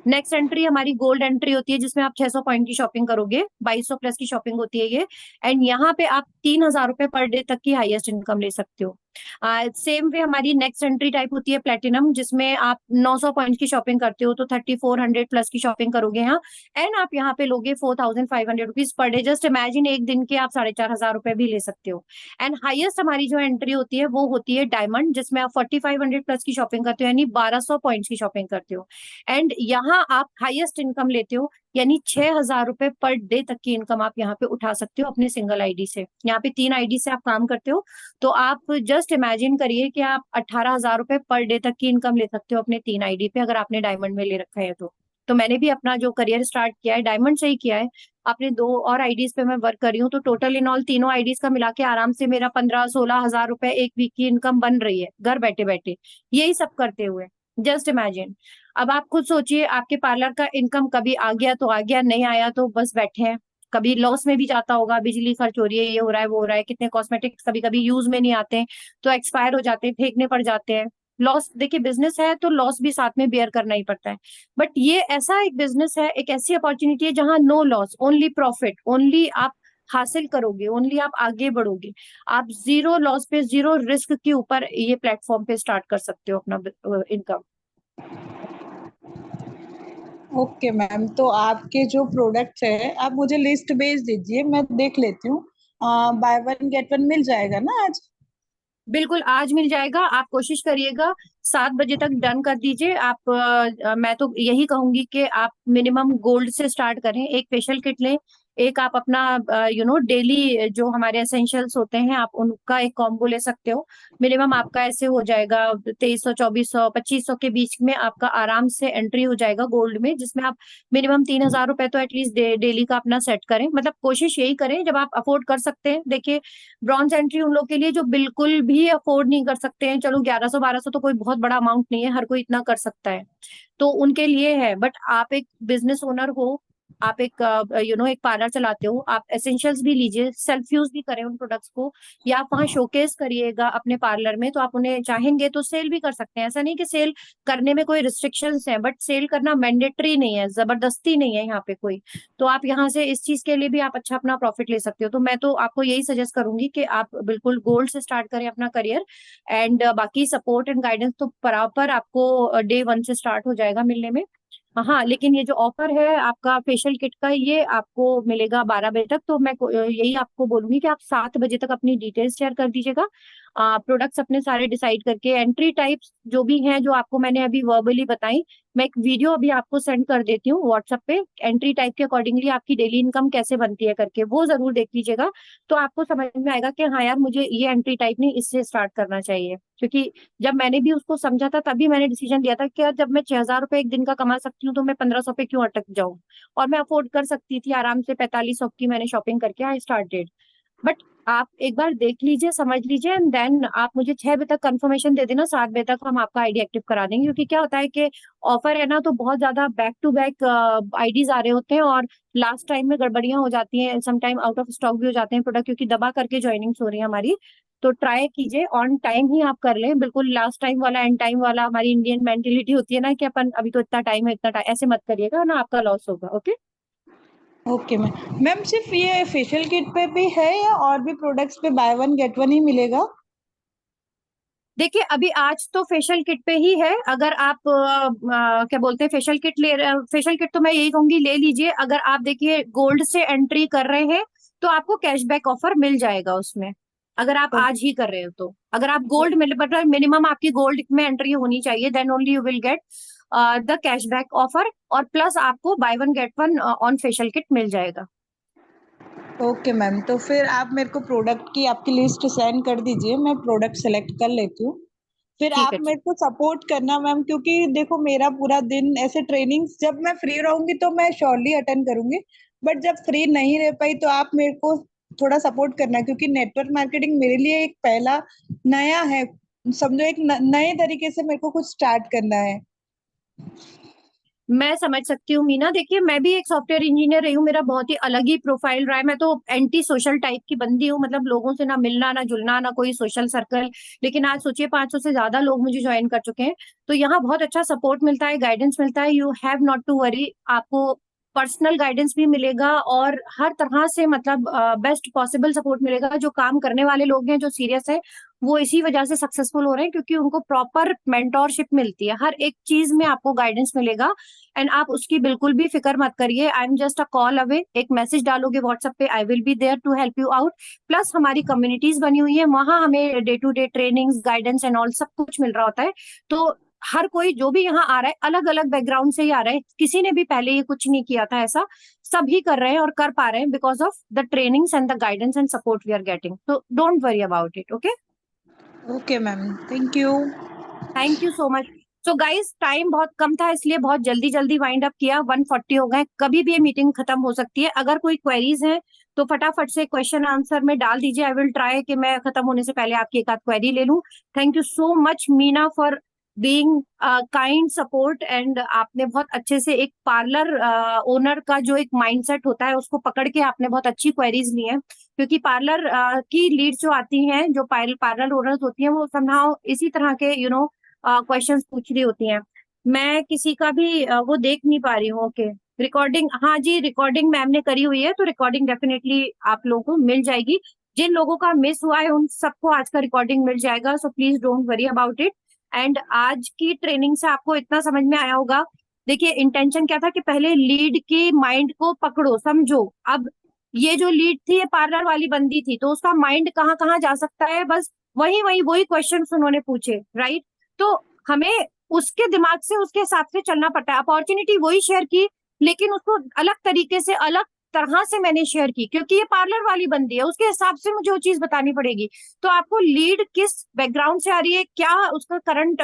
नेक्स्ट एंट्री हमारी गोल्ड एंट्री होती है, जिसमें आप 600 पॉइंट की शॉपिंग करोगे, 2200 प्लस की शॉपिंग होती है ये, एंड यहाँ पे आप 3000 रुपए पर डे तक की हाईएस्ट इनकम ले सकते हो। सेम वे हमारी नेक्स्ट एंट्री टाइप होती है प्लेटिनम, जिसमें आप 900 पॉइंट की शॉपिंग करते हो तो 3400 प्लस की शॉपिंग करोगे यहाँ, एंड आप यहाँ पे लोगे 4500 rupees per day. Just imagine एक दिन के आप 4500 रुपए भी ले सकते हो। एंड हाईएस्ट हमारी जो एंट्री होती है वो होती है डायमंड, जिसमें आप 4500 प्लस की शॉपिंग करते हो, यानी 1200 पॉइंट्स की शॉपिंग करते हो, एंड यहाँ आप हाईएस्ट इनकम लेते हो, यानी 6000 रुपए पर डे तक की इनकम आप यहाँ पे उठा सकते हो अपने सिंगल आईडी से। यहाँ पे 3 आईडी से आप काम करते हो, तो आप जस्ट इमेजिन करिए कि आप 18,000 रुपए पर डे तक की इनकम ले सकते हो अपने 3 आईडी पे, अगर आपने डायमंड में ले रखा है तो मैंने भी अपना जो करियर स्टार्ट किया है डायमंड से ही किया है। अपने 2 और आईडीज पे मैं वर्क कर रही हूँ, तो टोटल इन ऑल तीनों आईडीज का मिला के आराम से मेरा 15-16 हजार रुपए एक वीक की इनकम बन रही है घर बैठे बैठे, यही सब करते हुए। Just imagine. अब आप खुद सोचिए, आपके पार्लर का इनकम कभी आ गया तो आ गया, नहीं आया तो बस बैठे हैं। कभी लॉस में भी जाता होगा, बिजली खर्च हो रही है, ये हो रहा है वो हो रहा है, कितने कॉस्मेटिक्स कभी कभी यूज में नहीं आते हैं, तो एक्सपायर हो जाते हैं, फेंकने पड़ जाते हैं। लॉस, देखिए बिजनेस है तो लॉस भी साथ में बेयर करना ही पड़ता है। बट ये ऐसा एक बिजनेस है, एक ऐसी अपॉर्चुनिटी है जहां no loss, only profit, only आप हासिल करोगे, ओनली आप आगे बढ़ोगे। आप जीरो लॉस पे, जीरो रिस्क के ऊपर ये प्लेटफॉर्म पे स्टार्ट कर सकते हो अपना इनकम। ओके मैम, तो आपके जो प्रोडक्ट्स है आप मुझे लिस्ट भेज दीजिए, मैं देख लेती हूँ। बाय वन गेट वन मिल जाएगा ना आज? बिल्कुल आज मिल जाएगा, आप कोशिश करिएगा 7 बजे तक डन कर दीजिए। आप मैं तो यही कहूंगी कि आप मिनिमम गोल्ड से स्टार्ट करें, एक फेशियल किट लें, एक आप अपना डेली जो हमारे एसेंशियल्स होते हैं आप उनका एक कॉम्बो ले सकते हो। मिनिमम आपका ऐसे हो जाएगा 2300, 2400, 2500 के बीच में आपका आराम से एंट्री हो जाएगा गोल्ड में, जिसमें आप मिनिमम 3000 रुपए तो एटलीस्ट डेली का अपना सेट करें। मतलब कोशिश यही करें जब आप अफोर्ड कर सकते हैं। देखिए ब्रॉन्ज एंट्री उन लोग के लिए जो बिल्कुल भी अफोर्ड नहीं कर सकते हैं, चलो 1100-1200 तो कोई बहुत बड़ा अमाउंट नहीं है, हर कोई इतना कर सकता है, तो उनके लिए है। बट आप एक बिजनेस ओनर हो, आप एक एक पार्लर चलाते हो, आप एसेंशियल्स भी लीजिए, सेल्फ यूज भी करें उन प्रोडक्ट्स को, या आप वहाँ शोकेस करिएगा अपने पार्लर में, तो आप उन्हें चाहेंगे तो सेल भी कर सकते हैं। ऐसा नहीं कि सेल करने में कोई रिस्ट्रिक्शंस है, बट सेल करना मैंडेटरी नहीं है, जबरदस्ती नहीं है यहाँ पे कोई। तो आप यहाँ से इस चीज के लिए भी आप अच्छा अपना प्रॉफिट ले सकते हो। तो मैं तो आपको यही सजेस्ट करूंगी कि आप बिल्कुल गोल्ड से स्टार्ट करें अपना करियर, एंड बाकी सपोर्ट एंड गाइडेंस तो बराबर आपको डे वन से स्टार्ट हो जाएगा मिलने में। हाँ, लेकिन ये जो ऑफर है आपका फेशियल किट का, ये आपको मिलेगा 12 बजे तक। तो मैं यही आपको बोलूंगी कि आप 7 बजे तक अपनी डिटेल्स शेयर कर दीजिएगा, प्रोडक्ट्स अपने सारे डिसाइड करके। एंट्री टाइप्स जो भी हैं, जो आपको मैंने अभी वर्बली बताई, मैं एक वीडियो अभी आपको सेंड कर देती हूँ व्हाट्सएप पे, एंट्री टाइप के अकॉर्डिंगली आपकी डेली इनकम कैसे बनती है करके, वो जरूर देख लीजिएगा। तो आपको समझ में आएगा कि हाँ यार, मुझे ये एंट्री टाइप नहीं, इससे स्टार्ट करना चाहिए। क्योंकि जब मैंने भी उसको समझा था, तभी मैंने डिसीजन लिया था कि यार, जब मैं 6,000 रुपए एक दिन का कमा सकती हूँ, तो मैं 1,500 पे क्यों अटक जाऊं। और मैं अफोर्ड कर सकती थी आराम से, 4500 की मैंने शॉपिंग करके आई स्टार्टेड। बट आप एक बार देख लीजिए, समझ लीजिए, एंड देन आप मुझे 6 बजे तक कंफर्मेशन दे देना, 7 बजे तक हम आपका आईडी एक्टिव करा देंगे। क्योंकि क्या होता है कि ऑफर है ना, तो बहुत ज्यादा बैक टू बैक आईडीज आ रहे होते हैं, और लास्ट टाइम में गड़बड़ियां हो जाती हैं, some time out of stock भी हो जाते हैं प्रोडक्ट, क्योंकि दबा करके ज्वाइनिंग्स हो रही है हमारी। तो ट्राई कीजिए ऑन टाइम ही आप कर लें, बिल्कुल लास्ट टाइम वाला एंड टाइम वाला, हमारी इंडियन मेंटेलिटी होती है ना कि अपन अभी तो इतना टाइम है, इतना टाइम, ऐसे मत करिएगा ना, आपका लॉस होगा। ओके। Okay ma'am. मैम सिर्फ ये फेशियल किट पे भी है या और भी प्रोडक्ट्स पे बाय वन गेट वन ही मिलेगा? देखिए, अभी आज तो फेशियल किट पे ही है। अगर आप क्या बोलते हैं, फेशियल किट फेशियल किट तो मैं यही कहूंगी ले लीजिए। अगर आप देखिए गोल्ड से एंट्री कर रहे हैं, तो आपको कैशबैक ऑफर मिल जाएगा उसमें, अगर आप आज ही कर रहे हो तो। अगर आप गोल्ड मतलब मिनिमम आपकी गोल्ड में एंट्री होनी चाहिए, then only you will get the cashback offer, और प्लस आपको buy one get one on facial kit मिल जाएगा। ओके मैम, तो फिर आप मेरे को प्रोडक्ट की आपकी लिस्ट सेंड कर दीजिए, मैं प्रोडक्ट सेलेक्ट कर लेती हूँ। फिर ठीक आप है, ठीक। मेरे को सपोर्ट करना मैम, क्योंकि देखो मेरा पूरा दिन ऐसे ट्रेनिंग्स, जब मैं फ्री रहूंगी तो मैं श्योरली अटेंड करूंगी, बट जब फ्री नहीं रह पाई तो आप मेरे को थोड़ा सपोर्ट करना, क्योंकि नेटवर्क मार्केटिंग मेरे लिए एक पहला नया है, समझो एक नए तरीके से मेरे को कुछ स्टार्ट करना है। मैं समझ सकती हूँ मीना। देखिए, मैं भी एक सॉफ्टवेयर इंजीनियर रही हूँ, मेरा बहुत ही अलग ही प्रोफाइल रहा है। मैं तो एंटी सोशल टाइप की बंदी हूँ, मतलब लोगों से ना मिलना, ना जुलना, ना कोई सोशल सर्कल। लेकिन आज सोचिए 500 से ज्यादा लोग मुझे ज्वाइन कर चुके हैं। तो यहाँ बहुत अच्छा सपोर्ट मिलता है, गाइडेंस मिलता है। You have not to worry, आपको पर्सनल गाइडेंस भी मिलेगा, और हर तरह से मतलब बेस्ट पॉसिबल सपोर्ट मिलेगा। जो काम करने वाले लोग हैं, जो सीरियस है, वो इसी वजह से सक्सेसफुल हो रहे हैं, क्योंकि उनको प्रॉपर मेंटोरशिप मिलती है, हर एक चीज में आपको गाइडेंस मिलेगा। एंड आप उसकी बिल्कुल भी फिक्र मत करिए, I am just a call away. एक मैसेज डालोगे व्हाट्सएप पे, I will be there to help you out. Plus हमारी कम्युनिटीज बनी हुई है, वहां हमें day to day trainings, guidance and all सब कुछ मिल रहा होता है। तो हर कोई जो भी यहाँ आ रहा है, अलग अलग बैकग्राउंड से ही आ रहा है, किसी ने भी पहले ये कुछ नहीं किया था ऐसा, सभी कर रहे हैं और कर पा रहे हैं, because of the trainings and the guidance and support we are getting. तो don't worry about it. Okay. Okay ma'am, thank you. Thank you so much. So guys, time बहुत कम था, इसलिए बहुत जल्दी जल्दी वाइंड अप किया। 1:40 हो गए, कभी भी ये मीटिंग खत्म हो सकती है। अगर कोई क्वेरीज हैं तो फटाफट से क्वेश्चन आंसर में डाल दीजिए। आई विल ट्राई कि मैं खत्म होने से पहले आपकी एक आध क्वेरी ले लूं। Thank you so much Meena for being kind support, and आपने बहुत अच्छे से एक पार्लर ओनर का जो एक माइंडसेट होता है, उसको पकड़ के आपने बहुत अच्छी क्वेरीज ली हैं। क्योंकि पार्लर की लीड जो आती हैं, जो पार्लर ओनर्स होती हैं, वो समहाउ इसी तरह के क्वेश्चंस पूछ रही होती हैं। मैं किसी का भी वो देख नहीं पा रही हूँ। ओके। रिकॉर्डिंग, हाँ जी, रिकॉर्डिंग मैम ने करी हुई है, तो रिकॉर्डिंग डेफिनेटली आप लोगों को मिल जाएगी। जिन लोगों का मिस हुआ है, उन सबको आज का रिकॉर्डिंग मिल जाएगा, so please don't worry about it. And आज की ट्रेनिंग से आपको इतना समझ में आया होगा। देखिए, इंटेंशन क्या था कि पहले लीड की माइंड को पकड़ो, समझो। अब ये जो लीड थी, ये पार्लर वाली बंदी थी, तो उसका माइंड कहाँ कहाँ जा सकता है, बस वही वही वही क्वेश्चन उन्होंने पूछे, राइट। तो हमें उसके दिमाग से, उसके हिसाब से चलना पड़ता है। अपॉर्चुनिटी वही शेयर की, लेकिन उसको अलग तरीके से, अलग तरह से मैंने शेयर की, क्योंकि ये पार्लर वाली बंदी है, उसके हिसाब से मुझे वो चीज बतानी पड़ेगी। तो आपको लीड किस बैकग्राउंड से आ रही है, क्या उसका करंट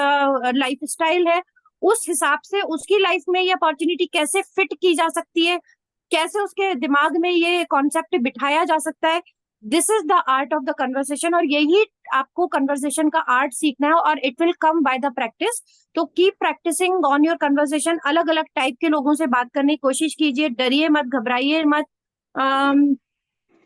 लाइफ स्टाइल है, उस हिसाब से उसकी लाइफ में ये अपॉर्चुनिटी कैसे फिट की जा सकती है, कैसे उसके दिमाग में ये कॉन्सेप्ट बिठाया जा सकता है, this is the art of the conversation, और यही आपको कन्वर्सेशन का आर्ट सीखना है, और it will come by the practice. तो keep practising on your conversation, अलग अलग टाइप के लोगों से बात करने की कोशिश कीजिए, डरिए मत, घबराइए मत।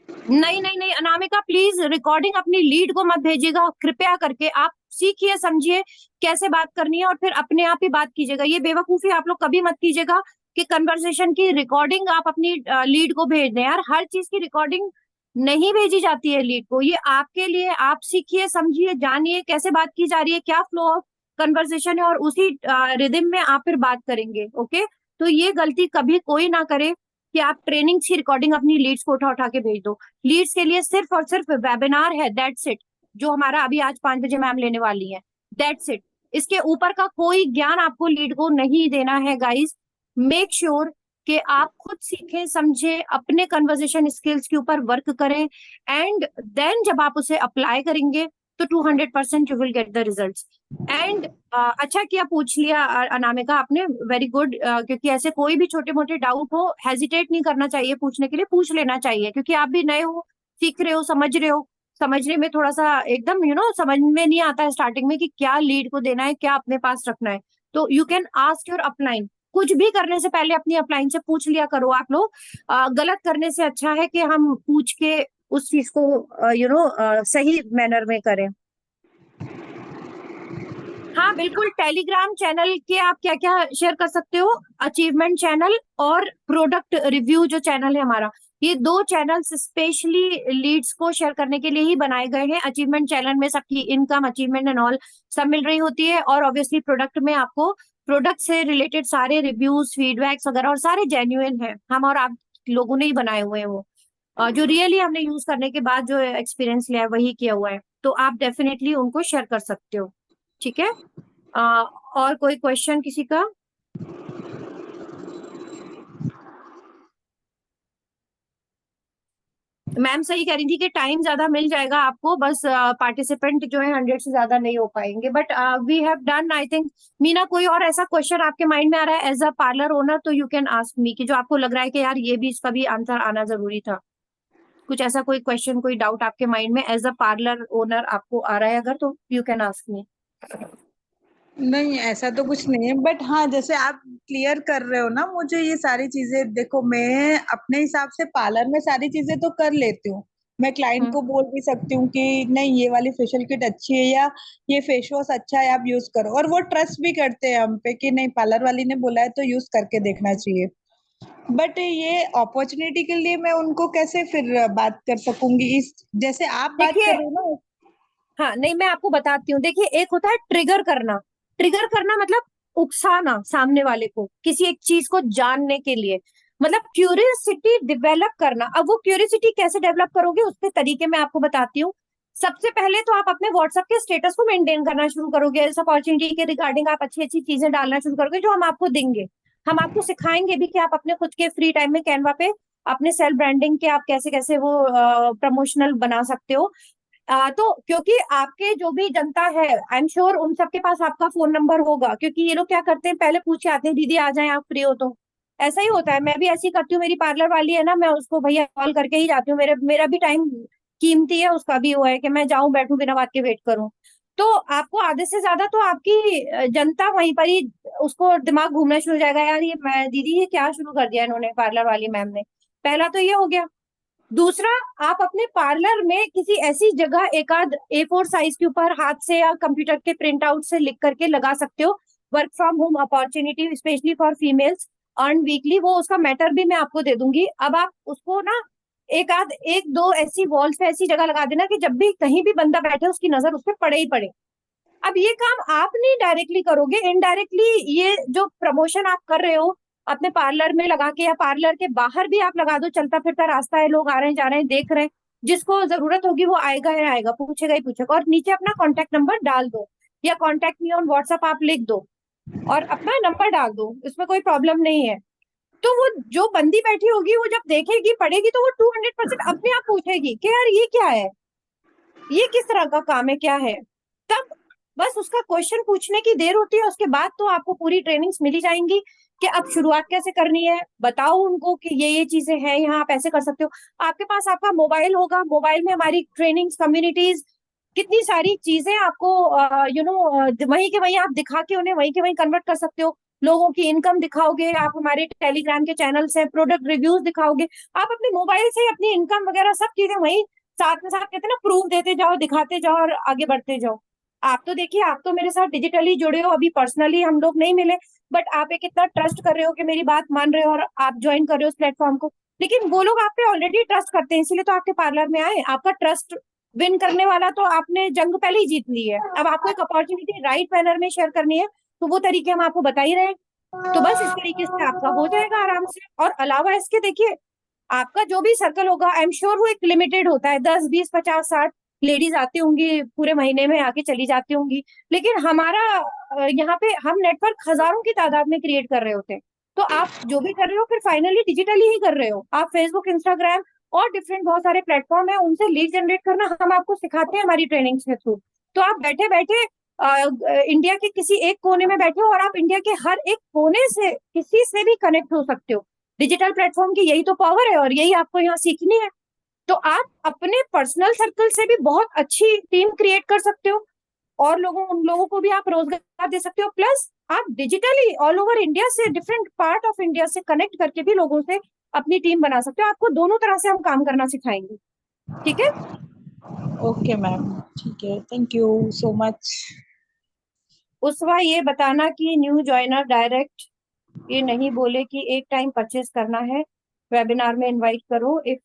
नहीं नहीं नहीं अनामिका, प्लीज रिकॉर्डिंग अपनी लीड को मत भेजिएगा कृपया करके। आप सीखिए, समझिए कैसे बात करनी है, और फिर अपने आप ही बात कीजिएगा। ये बेवकूफी आप लोग कभी मत कीजिएगा कि कन्वर्सेशन की रिकॉर्डिंग आप अपनी लीड को भेज दें। यार, हर चीज की रिकॉर्डिंग नहीं भेजी जाती है लीड को। ये आपके लिए, आप सीखिए, समझिए, जानिए कैसे बात की जा रही है, क्या फ्लो ऑफ कन्वर्सेशन है, और उसी रिदम में आप फिर बात करेंगे। ओके, तो ये गलती कभी कोई ना करे कि आप ट्रेनिंग की रिकॉर्डिंग अपनी लीड्स को उठा उठा के भेज दो। लीड्स के लिए सिर्फ और सिर्फ वेबिनार है, दैट्स इट, जो हमारा अभी आज 5 बजे मैम लेने वाली है, दैट्स इट। इसके ऊपर का कोई ज्ञान आपको लीड को नहीं देना है गाइस। मेक श्योर कि आप खुद सीखें, समझे, अपने कन्वर्सेशन स्किल्स के ऊपर वर्क करें, एंड देन जब आप उसे अप्लाई करेंगे तो 200% you will get the results. And अच्छा किया पूछ लिया अनामिका आपने, वेरी गुड, क्योंकि ऐसे कोई भी छोटे मोटे डाउट हो, हेजिटेट नहीं करना चाहिए पूछने के लिए, पूछ लेना चाहिए, क्योंकि आप भी नए हो, सीख रहे हो, समझ रहे हो। समझने में थोड़ा सा एकदम समझ में नहीं आता है स्टार्टिंग में कि क्या लीड को देना है, क्या अपने पास रखना है। तो you can ask your upline, कुछ भी करने से पहले अपनी अपलाइन से पूछ लिया करो आप लोग। गलत करने से अच्छा है कि हम पूछ के उस चीज को सही मैनर में करें। हाँ बिल्कुल, टेलीग्राम चैनल के आप क्या क्या शेयर कर सकते हो, अचीवमेंट चैनल और प्रोडक्ट रिव्यू जो चैनल है हमारा, ये 2 चैनल्स स्पेशली लीड्स को शेयर करने के लिए ही बनाए गए हैं। अचीवमेंट चैनल में सबकी इनकम, अचीवमेंट एंड ऑल सब मिल रही होती है, और ऑब्वियसली प्रोडक्ट में आपको प्रोडक्ट से रिलेटेड सारे रिव्यूज, फीडबैक्स वगैरह, और सारे जेन्युइन है, हम और आप लोगों ने ही बनाए हुए हैं वो। जो रियली हमने यूज करने के बाद जो एक्सपीरियंस लिया है वही किया हुआ है, तो आप डेफिनेटली उनको शेयर कर सकते हो। ठीक है, और कोई क्वेश्चन किसी का? मैम सही कह रही थी कि टाइम ज्यादा मिल जाएगा आपको, बस पार्टिसिपेंट जो है 100 से ज्यादा नहीं हो पाएंगे, but we have done I think. Meena, कोई और ऐसा क्वेश्चन आपके माइंड में आ रहा है एज अ पार्लर ओनर, तो यू कैन आस्क मी, कि जो आपको लग रहा है कि यार ये भी, इसका भी आंसर आना जरूरी था। कुछ ऐसा कोई क्वेश्चन, कोई डाउट आपके माइंड में एज अ पार्लर ओनर आपको आ रहा है अगर, तो यू कैन आस्क मी। नहीं, ऐसा तो कुछ नहीं है, बट हाँ, जैसे आप क्लियर कर रहे हो ना मुझे ये सारी चीजें, देखो मैं अपने हिसाब से पार्लर में सारी चीजें तो कर लेती हूँ। मैं क्लाइंट को बोल भी सकती हूँ कि नहीं, ये वाली फेशियल किट अच्छी है, या ये फेस वॉश अच्छा है, आप यूज करो, और वो ट्रस्ट भी करते हैं हम पे कि नहीं, पार्लर वाली ने बोला है तो यूज करके देखना चाहिए। बट ये अपॉर्चुनिटी के लिए मैं उनको कैसे फिर बात कर सकूंगी, इस जैसे आप बात कर देखिए, रहे हो ना। हाँ नहीं, मैं आपको बताती हूँ। देखिए, एक होता है ट्रिगर करना, ट्रिगर करना मतलब उकसाना सामने वाले को किसी एक चीज को जानने के लिए, मतलब क्यूरियोसिटी डेवलप करना। अब वो क्यूरियोसिटी कैसे डेवलप करोगे, उसके तरीके मैं आपको बताती हूँ। सबसे पहले तो आप अपने व्हाट्सएप के स्टेटस को मेंटेन करना शुरू करोगे, इस अपॉर्चुनिटी के रिगार्डिंग आप अच्छी अच्छी चीजें डालना शुरू करोगे जो हम आपको देंगे। हम आपको सिखाएंगे भी कि आप अपने खुद के फ्री टाइम में कैनवा पे अपने सेल्फ ब्रांडिंग के आप कैसे कैसे वो प्रमोशनल बना सकते हो। तो क्योंकि आपके जो भी जनता है, आई एम श्योर उन सबके पास आपका फोन नंबर होगा, क्योंकि ये लोग क्या करते हैं, पहले पूछ के आते हैं दीदी आ जाएं आप फ्री हो तो। ऐसा ही होता है, मैं भी ऐसी करती हूँ। मेरी पार्लर वाली है ना, मैं उसको भैया कॉल करके ही जाती हूँ, मेरा भी टाइम कीमती है, उसका भी वो है कि मैं जाऊं, बैठूं, बिना बात के वेट करूं। तो आपको आधे से ज्यादा तो आपकी जनता वहीं पर ही, उसको दिमाग घूमना शुरू हो जाएगा, यार ये मैं दीदी ये क्या शुरू कर दिया इन्होंने, पार्लर वाली मैम ने। पहला तो ये हो गया। दूसरा, आप अपने पार्लर में किसी ऐसी जगह एक आध A4 साइज के ऊपर हाथ से या कंप्यूटर के प्रिंट आउट से लिख करके लगा सकते हो, work from home opportunity specially for females, earn weekly. वो उसका मैटर भी मैं आपको दे दूंगी। अब आप उसको ना एक आध, एक दो ऐसी वॉल्स पे ऐसी जगह लगा देना कि जब भी कहीं भी बंदा बैठे उसकी नजर उस पर पड़े ही पड़े। अब ये काम आप नहीं डायरेक्टली करोगे, इनडायरेक्टली ये जो प्रमोशन आप कर रहे हो अपने पार्लर में लगा के, या पार्लर के बाहर भी आप लगा दो, चलता फिरता रास्ता है, लोग आ रहे हैं जा रहे हैं देख रहे हैं, जिसको जरूरत होगी वो आएगा है आएगा, पूछेगा ही पूछेगा, और नीचे अपना कॉन्टेक्ट नंबर डाल दो, या कॉन्टेक्ट मी ऑन व्हाट्सएप आप लिख दो, और अपना नंबर डाल दो, इसमें कोई प्रॉब्लम नहीं है। तो वो जो बंदी बैठी होगी वो जब देखेगी पढ़ेगी तो वो 200% अपने आप पूछेगी कि यार ये क्या है, ये किस तरह का काम है, क्या है। तब बस उसका क्वेश्चन पूछने की देर होती है, उसके बाद तो आपको पूरी ट्रेनिंग्स मिली जाएंगी कि अब शुरुआत कैसे करनी है, बताओ उनको कि ये चीजें हैं, यहाँ आप ऐसे कर सकते हो। आपके पास आपका मोबाइल होगा, मोबाइल में हमारी ट्रेनिंग्स, कम्युनिटीज, कितनी सारी चीजें आपको वहीं के वहीं आप दिखा के उन्हें वहीं के वहीं कन्वर्ट कर सकते हो। लोगों की इनकम दिखाओगे, आप हमारे टेलीग्राम के चैनल्स हैं, प्रोडक्ट रिव्यूज दिखाओगे, आप अपने मोबाइल से अपनी इनकम वगैरह सब चीजें वहीं साथ में साथ कहते हैं ना, प्रूफ देते जाओ, दिखाते जाओ और आगे बढ़ते जाओ। आप तो देखिए, आप तो मेरे साथ डिजिटली जुड़े हो, अभी पर्सनली हम लोग नहीं मिले, बट आप एक इतना ट्रस्ट कर रहे हो कि मेरी बात मान रहे हो और आप ज्वाइन कर रहे हो उस प्लेटफॉर्म को। लेकिन वो लोग आप पे ऑलरेडी ट्रस्ट करते हैं, इसीलिए तो आपके पार्लर में आए। आपका ट्रस्ट विन करने वाला तो आपने जंग पहले ही जीत ली है। अब आपको एक अपॉर्चुनिटी राइट मैनर में शेयर करनी है, तो वो तरीके हम आपको बता ही रहे हैं। तो बस इस तरीके से आपका हो जाएगा आराम से। और अलावा इसके देखिए, आपका जो भी सर्कल होगा, आई एम श्योर वो एक लिमिटेड होता है, 10 20 50 60 लेडीज आती होंगी पूरे महीने में, आके चली जाती होंगी। लेकिन हमारा यहाँ पे हम नेटवर्क हजारों की तादाद में क्रिएट कर रहे होते हैं। तो आप जो भी कर रहे हो फिर फाइनली डिजिटली ही कर रहे हो। आप फेसबुक, इंस्टाग्राम और डिफरेंट बहुत सारे प्लेटफॉर्म है, उनसे लीड जनरेट करना हम आपको सिखाते हैं हमारी ट्रेनिंग्स के थ्रू। तो आप बैठे बैठे इंडिया के किसी एक कोने में बैठे हो और आप इंडिया के हर एक कोने से किसी से भी कनेक्ट हो सकते हो। डिजिटल प्लेटफॉर्म की यही तो पावर है और यही आपको यहाँ सीखनी है। तो आप अपने पर्सनल सर्कल से भी बहुत अच्छी टीम क्रिएट कर सकते हो, और उन लोगों को भी आप रोजगार दे सकते हो। प्लस आप डिजिटली ऑल ओवर इंडिया से, डिफरेंट पार्ट ऑफ इंडिया से कनेक्ट करके भी लोगों से अपनी टीम बना सकते हो। आपको दोनों तरह से हम काम करना सिखाएंगे। ठीक है? ओके मैम, ठीक है, थैंक यू सो मच। उसवा ये बताना कि न्यू ज्वाइनर डायरेक्ट ये नहीं बोले कि एक टाइम परचेस करना है, वेबिनार में इनवाइट करो। इफ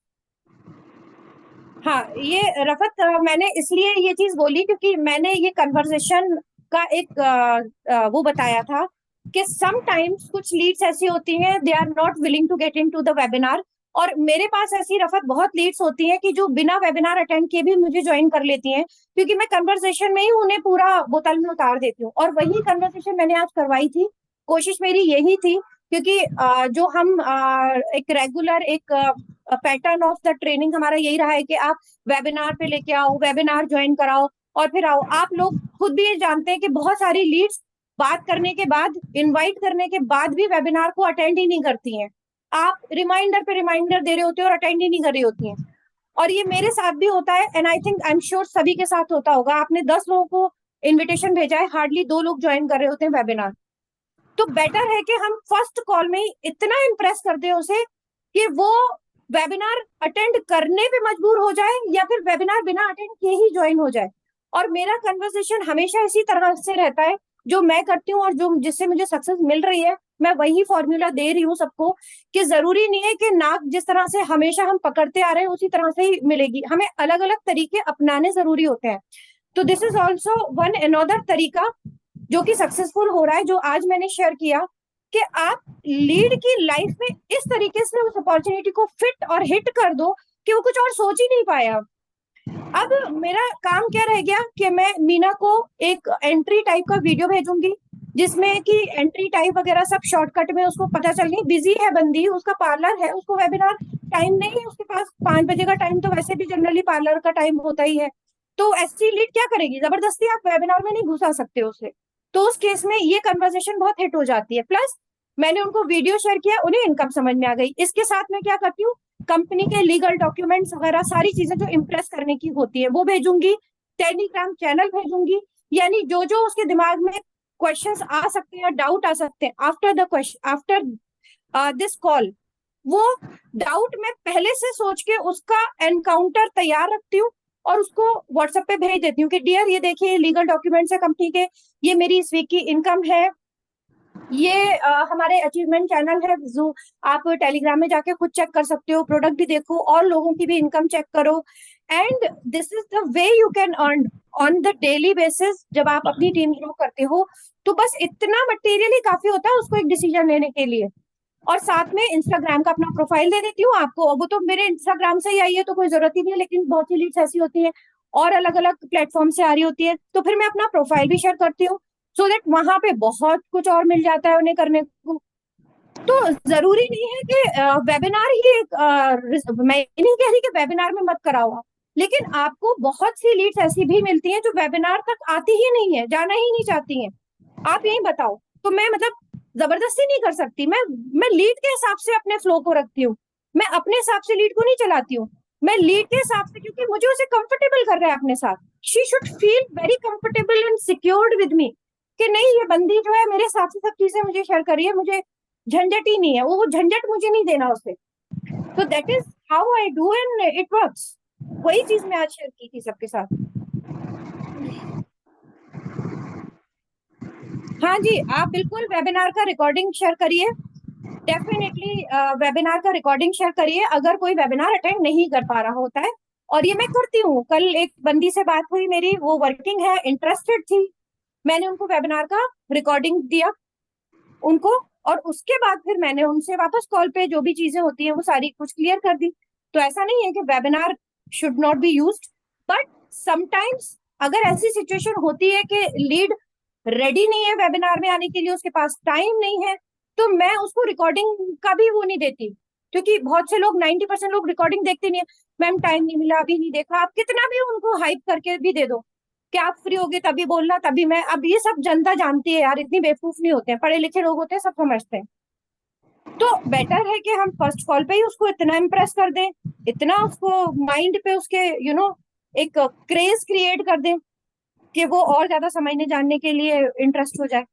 हाँ, ये रफत मैंने इसलिए ये चीज बोली क्योंकि मैंने ये कन्वर्सेशन का एक वो बताया था कि समटाइम्स कुछ लीड्स ऐसी होती हैं, they are not willing to get in to the webinar. और मेरे पास ऐसी रफत बहुत लीड्स होती हैं कि जो बिना वेबिनार अटेंड किए भी मुझे ज्वाइन कर लेती हैं, क्योंकि मैं कन्वर्सेशन में ही उन्हें पूरा बोतल में उतार देती हूँ। और वही कन्वर्सेशन मैंने आज करवाई थी। कोशिश मेरी यही थी, क्योंकि जो हम एक रेगुलर एक पैटर्न ऑफ द ट्रेनिंग हमारा यही रहा है कि आप वेबिनार पे लेके आओ, वेबिनार ज्वाइन कराओ और फिर आओ। आप लोग खुद भी ये जानते हैं कि बहुत सारी लीड्स बात करने के बाद, इनवाइट करने के बाद भी वेबिनार को अटेंड ही नहीं करती हैं। आप रिमाइंडर पे रिमाइंडर दे रहे होते हो और अटेंड ही नहीं कर रही होती हैं। और ये मेरे साथ भी होता है, and I think I am sure सभी के साथ होता होगा। आपने 10 लोगों को इन्विटेशन भेजा है, हार्डली 2 लोग ज्वाइन कर रहे होते हैं वेबिनार। तो बेटर है कि हम फर्स्ट कॉल में ही इतना इम्प्रेस कर दें उसे कि वो वेबिनार अटेंड करने पे मजबूर हो जाए, या फिर वेबिनार बिना अटेंड किए ही ज्वाइन हो जाए। और मेरा कन्वर्सेशन हमेशा इसी तरह से रहता है, जो मैं करती हूँ और जो जिससे मुझे सक्सेस मिल रही है, मैं वही फॉर्मूला दे रही हूँ सबको, कि जरूरी नहीं है कि नाक जिस तरह से हमेशा हम पकड़ते आ रहे हैं उसी तरह से ही मिलेगी, हमें अलग अलग तरीके अपनाने जरूरी होते हैं। तो this is also one another तरीका जो कि सक्सेसफुल हो रहा है, जो आज मैंने शेयर किया, कि आप लीड की लाइफ में इस तरीके से उस अपॉर्चुनिटी को फिट और हिट कर दो कि वो कुछ और सोच ही नहीं पाया। अब मेरा काम क्या रह गया कि मैं मीना को एक एंट्री टाइप का वीडियो भेजूंगी, जिसमें कि एंट्री टाइप वगैरह सब शॉर्टकट में उसको पता चल गई। बिजी है बंदी, उसका पार्लर है, उसको वेबिनार टाइम नहीं है उसके पास, 5 बजे का टाइम तो वैसे भी जनरली पार्लर का टाइम होता ही है। तो ऐसी लीड क्या करेगी, जबरदस्ती आप वेबिनार में नहीं घुसा सकते उसे। तो उस केस में ये कन्वर्सेशन बहुत हिट हो जाती है। प्लस मैंने उनको वीडियो शेयर किया, उन्हें इनकम समझ में आ गई। इसके साथ मैं क्या करती हूँ, कंपनी के लीगल डॉक्यूमेंट्स वगैरह सारी चीजें जो इम्प्रेस करने की होती है वो भेजूंगी, टेलीग्राम चैनल भेजूंगी। यानी जो जो उसके दिमाग में क्वेश्चंस आ सकते हैं, डाउट आ सकते हैं, आफ्टर दिस कॉल, वो डाउट मैं पहले से सोच के उसका एनकाउंटर तैयार रखती हूँ और उसको व्हाट्सएप पे भेज देती हूँ कि डियर ये देखिए लीगल डॉक्यूमेंट्स है कंपनी के, ये मेरी इस वीक की इनकम है, ये हमारे अचीवमेंट चैनल है जो आप टेलीग्राम में जाके खुद चेक कर सकते हो, प्रोडक्ट भी देखो और लोगों की भी इनकम चेक करो। And this is the way you can earn on the daily basis जब आप अपनी टीम ग्रो करते हो। तो बस इतना मटेरियल ही काफी होता है उसको एक डिसीजन लेने के लिए। और साथ में इंस्टाग्राम का अपना प्रोफाइल दे देती हूँ आपको, वो तो मेरे इंस्टाग्राम से ही आई है तो कोई जरूरत ही नहीं है, लेकिन बहुत सी लीड्स ऐसी होती हैं और अलग अलग प्लेटफॉर्म से आ रही होती है, तो फिर मैं अपना प्रोफाइल भी शेयर करती हूँ, सो दैट वहां पे बहुत कुछ और मिल जाता है उन्हें करने को। तो जरूरी नहीं है कि वेबिनार ही मैं नहीं कह रही कि वेबिनार में मत कराओ आप, लेकिन आपको बहुत सी लीड्स ऐसी भी मिलती हैं जो वेबिनार तक आती ही नहीं है, जाना ही नहीं चाहती हैं। आप यही बताओ, तो मैं मतलब जबरदस्ती नहीं कर सकती। मैं लीड के हिसाब से अपने फ्लो को रखती हूँ, मैं अपने हिसाब से लीड को नहीं चलाती हूँ, मैं लीड के हिसाब से, क्योंकि मुझे उसे कंफर्टेबल कर रहा है अपने साथ। She should feel very comfortable and secured with me, कि नहीं ये बंदी जो है मेरे साथ से सब चीजें मुझे शेयर कर रही है, मुझे झंझट ही नहीं है, वो झंझट मुझे नहीं देना उसे। तो that is how I do and it works. वही चीज मैं आज शेयर की थी सबके साथ। हाँ जी, आप बिल्कुल वेबिनार का रिकॉर्डिंग शेयर करिए, डेफिनेटली वेबिनार का रिकॉर्डिंग शेयर करिए अगर कोई वेबिनार अटेंड नहीं कर पा रहा होता है। और ये मैं करती हूँ। कल एक बंदी से बात हुई मेरी, वो वर्किंग है, इंटरेस्टेड थी, मैंने उनको वेबिनार का रिकॉर्डिंग दिया उनको, और उसके बाद फिर मैंने उनसे वापस कॉल पे जो भी चीजें होती हैं वो सारी कुछ क्लियर कर दी। तो ऐसा नहीं है कि webinar should not be used, but sometimes अगर ऐसी सिचुएशन होती है कि लीड रेडी नहीं है वेबिनार में आने के लिए, उसके पास टाइम नहीं है, तो मैं उसको रिकॉर्डिंग का भी वो नहीं देती। क्योंकि बहुत से लोग, 90% लोग रिकॉर्डिंग देखते नहीं है। मैम टाइम नहीं मिला, अभी नहीं देखा, आप कितना भी उनको हाइप करके भी दे दो कि आप फ्री होगे तभी बोलना, तभी मैं, अब ये सब जनता जानती है यार, इतनी बेवकूफ नहीं होते हैं, पढ़े लिखे लोग होते हैं, सब समझते हैं। तो बेटर है कि हम फर्स्ट कॉल पे ही उसको इतना इम्प्रेस कर दें, इतना उसको माइंड पे उसके एक क्रेज क्रिएट कर दें कि वो और ज्यादा समझने जानने के लिए इंटरेस्ट हो जाए।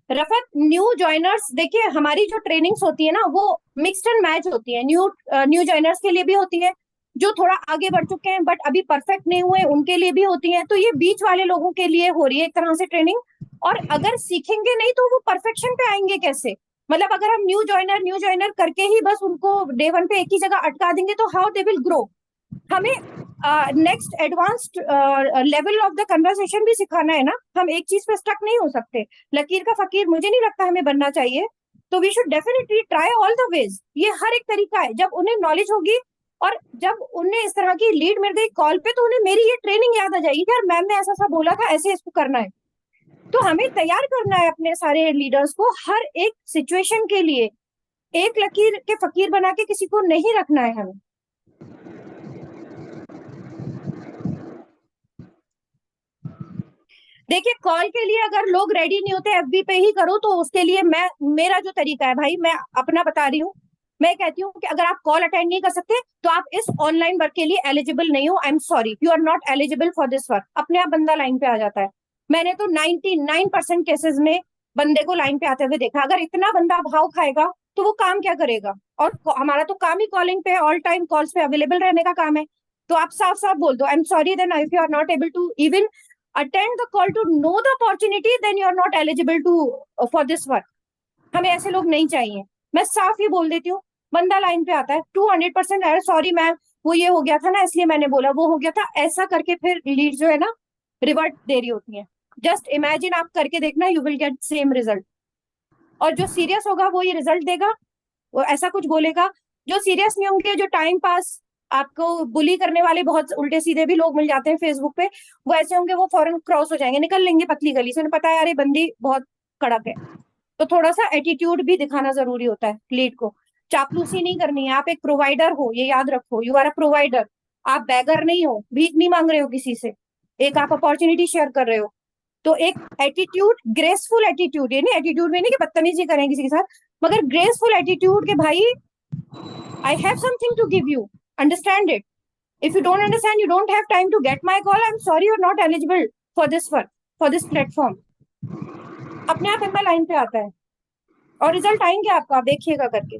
रफत, न्यू ज्वाइनर्स, देखिए हमारी जो ट्रेनिंग्स होती है ना वो मिक्स्ड एंड मैच होती है। न्यू ज्वाइनर्स के लिए भी होती है, जो थोड़ा आगे बढ़ चुके हैं बट अभी परफेक्ट नहीं हुए उनके लिए भी होती है। तो ये बीच वाले लोगों के लिए हो रही है एक तरह से ट्रेनिंग। और अगर सीखेंगे नहीं तो वो परफेक्शन पे आएंगे कैसे? मतलब अगर हम न्यू ज्वाइनर करके ही बस उनको डे वन पे एक ही जगह अटका देंगे तो हाउ दे विल ग्रो? हमें next advanced level of the conversation भी सिखाना है ना। हम एक चीज पे स्टक नहीं हो सकते। लकीर का फकीर मुझे नहीं लगता हमें बनना चाहिए। तो we should definitely try all the ways. ये हर एक तरीका है, जब उन्हें नॉलेज होगी और जब उन्हें इस तरह की लीड मिल गई कॉल पे तो उन्हें मेरी ये ट्रेनिंग याद आ जाएगी यार, मैम ने ऐसा ऐसा बोला था, ऐसे इसको करना है। तो हमें तैयार करना है अपने सारे लीडर्स को हर एक सिचुएशन के लिए। एक लकीर के फकीर बना के किसी को नहीं रखना है हमें। देखिए कॉल के लिए अगर लोग रेडी नहीं होते एफबी पे ही करो, तो उसके लिए मेरा जो तरीका है भाई, मैं अपना बता रही हूँ। मैं कहती हूँ कि अगर आप कॉल अटेंड नहीं कर सकते तो आप इस ऑनलाइन वर्क के लिए एलिजिबल नहीं हो, I am sorry, you are not eligible for this work. अपने आप बंदा लाइन पे आ जाता है। मैंने तो 99% केसेस में बंदे को लाइन पे आते हुए देखा। अगर इतना बंदा भाव खाएगा तो वो काम क्या करेगा? और हमारा तो काम ही कॉलिंग पे, ऑल टाइम कॉल्स पे अवेलेबल रहने का काम है। तो आप साफ साफ बोल दो, I am sorry then if you are not able to even attend the call to know the opportunity, then you are not eligible to for this work. हमें ऐसे लोग नहीं चाहिए। मैं साफ ही बोल देती हूँ। बंदा लाइन पे आता है 200%, सॉरी मैम वो ये हो गया था ना इसलिए मैंने बोला, वो हो गया था, ऐसा करके फिर लीड जो है ना रिवर्ट दे रही होती है। जस्ट इमेजिन, आप करके देखना, you will get same result. और जो सीरियस होगा वो ये रिजल्ट देगा, वो ऐसा कुछ बोलेगा। जो सीरियस नहीं होंगे, जो टाइम पास, आपको बुली करने वाले बहुत उल्टे सीधे भी लोग मिल जाते हैं फेसबुक पे, वो ऐसे होंगे, वो फौरन क्रॉस हो जाएंगे, निकल लेंगे पतली गली से। उन्हें पता है यार ये बंदी बहुत कड़क है। तो थोड़ा सा एटीट्यूड भी दिखाना जरूरी होता है लीड को। चापलूसी नहीं करनी है। आप एक प्रोवाइडर हो, ये याद रखो, यू आर अ प्रोवाइडर। आप बैगर नहीं हो, भीख नहीं मांग रहे हो किसी से, एक आप अपॉर्चुनिटी शेयर कर रहे हो। तो एक एटीट्यूड, ग्रेसफुल एटीट्यूड, ये नहीं एटीट्यूड में नहीं कि बदतमीजी करें किसी के साथ, मगर ग्रेसफुल एटीट्यूड के भाई I have something to give you, understand it. If you don't understand, you don't have time to get my call, I'm sorry, you're not eligible for this work, for this platform. अपने आप बंदा line पे आता है और result आएंगे आपको, आप देखिएगा करके।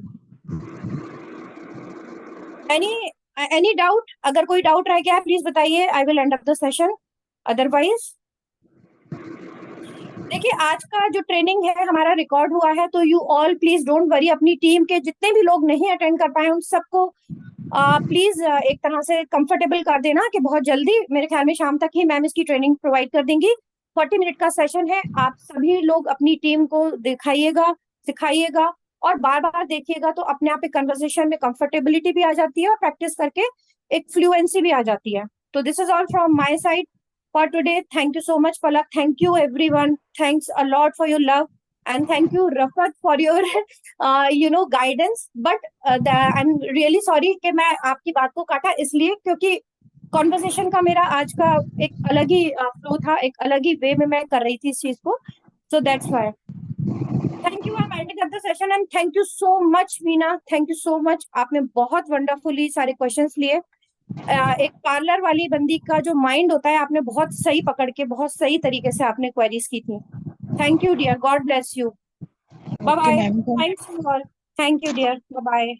Any doubt? अगर कोई डाउट रह गया है प्लीज बताइए, I will and up the session. Otherwise देखिए आज का जो ट्रेनिंग है हमारा रिकॉर्ड हुआ है, तो you all please don't worry. अपनी टीम के जितने भी लोग नहीं अटेंड कर पाए उन सबको प्लीज एक तरह से कंफर्टेबल कर देना कि बहुत जल्दी, मेरे ख्याल में शाम तक ही मैम इसकी ट्रेनिंग प्रोवाइड कर देंगी। 40 मिनट का सेशन है। आप सभी लोग अपनी टीम को दिखाइएगा, सिखाइएगा और बार बार देखिएगा, तो अपने आप एक कन्वर्सेशन में कंफर्टेबिलिटी भी आ जाती है और प्रैक्टिस करके एक फ्लुएंसी भी आ जाती है। तो this is all from my side for today. Thank you so much, Palak. Thank you, everyone. Thanks a lot for your love. And thank you, Rafat, for your, guidance. But I'm really sorry कि मैं आपकी बात को काटा, इसलिए क्योंकि conversation का मेरा आज का एक अलग ही फ्लो था, एक अलग ही वे में मैं कर रही थी इस चीज को, so that's why. Thank you, I am ending up the session and thank you so much Meena, thank you so much. आपने बहुत वंडरफुली सारे क्वेश्चंस लिए। एक पार्लर वाली बंदी का जो माइंड होता है आपने बहुत सही पकड़ के बहुत सही तरीके से आपने क्वेरीज की थी। Thank you dear, god bless you, bye okay bye, ma'am. Thanks you all, thank you dear, bye bye.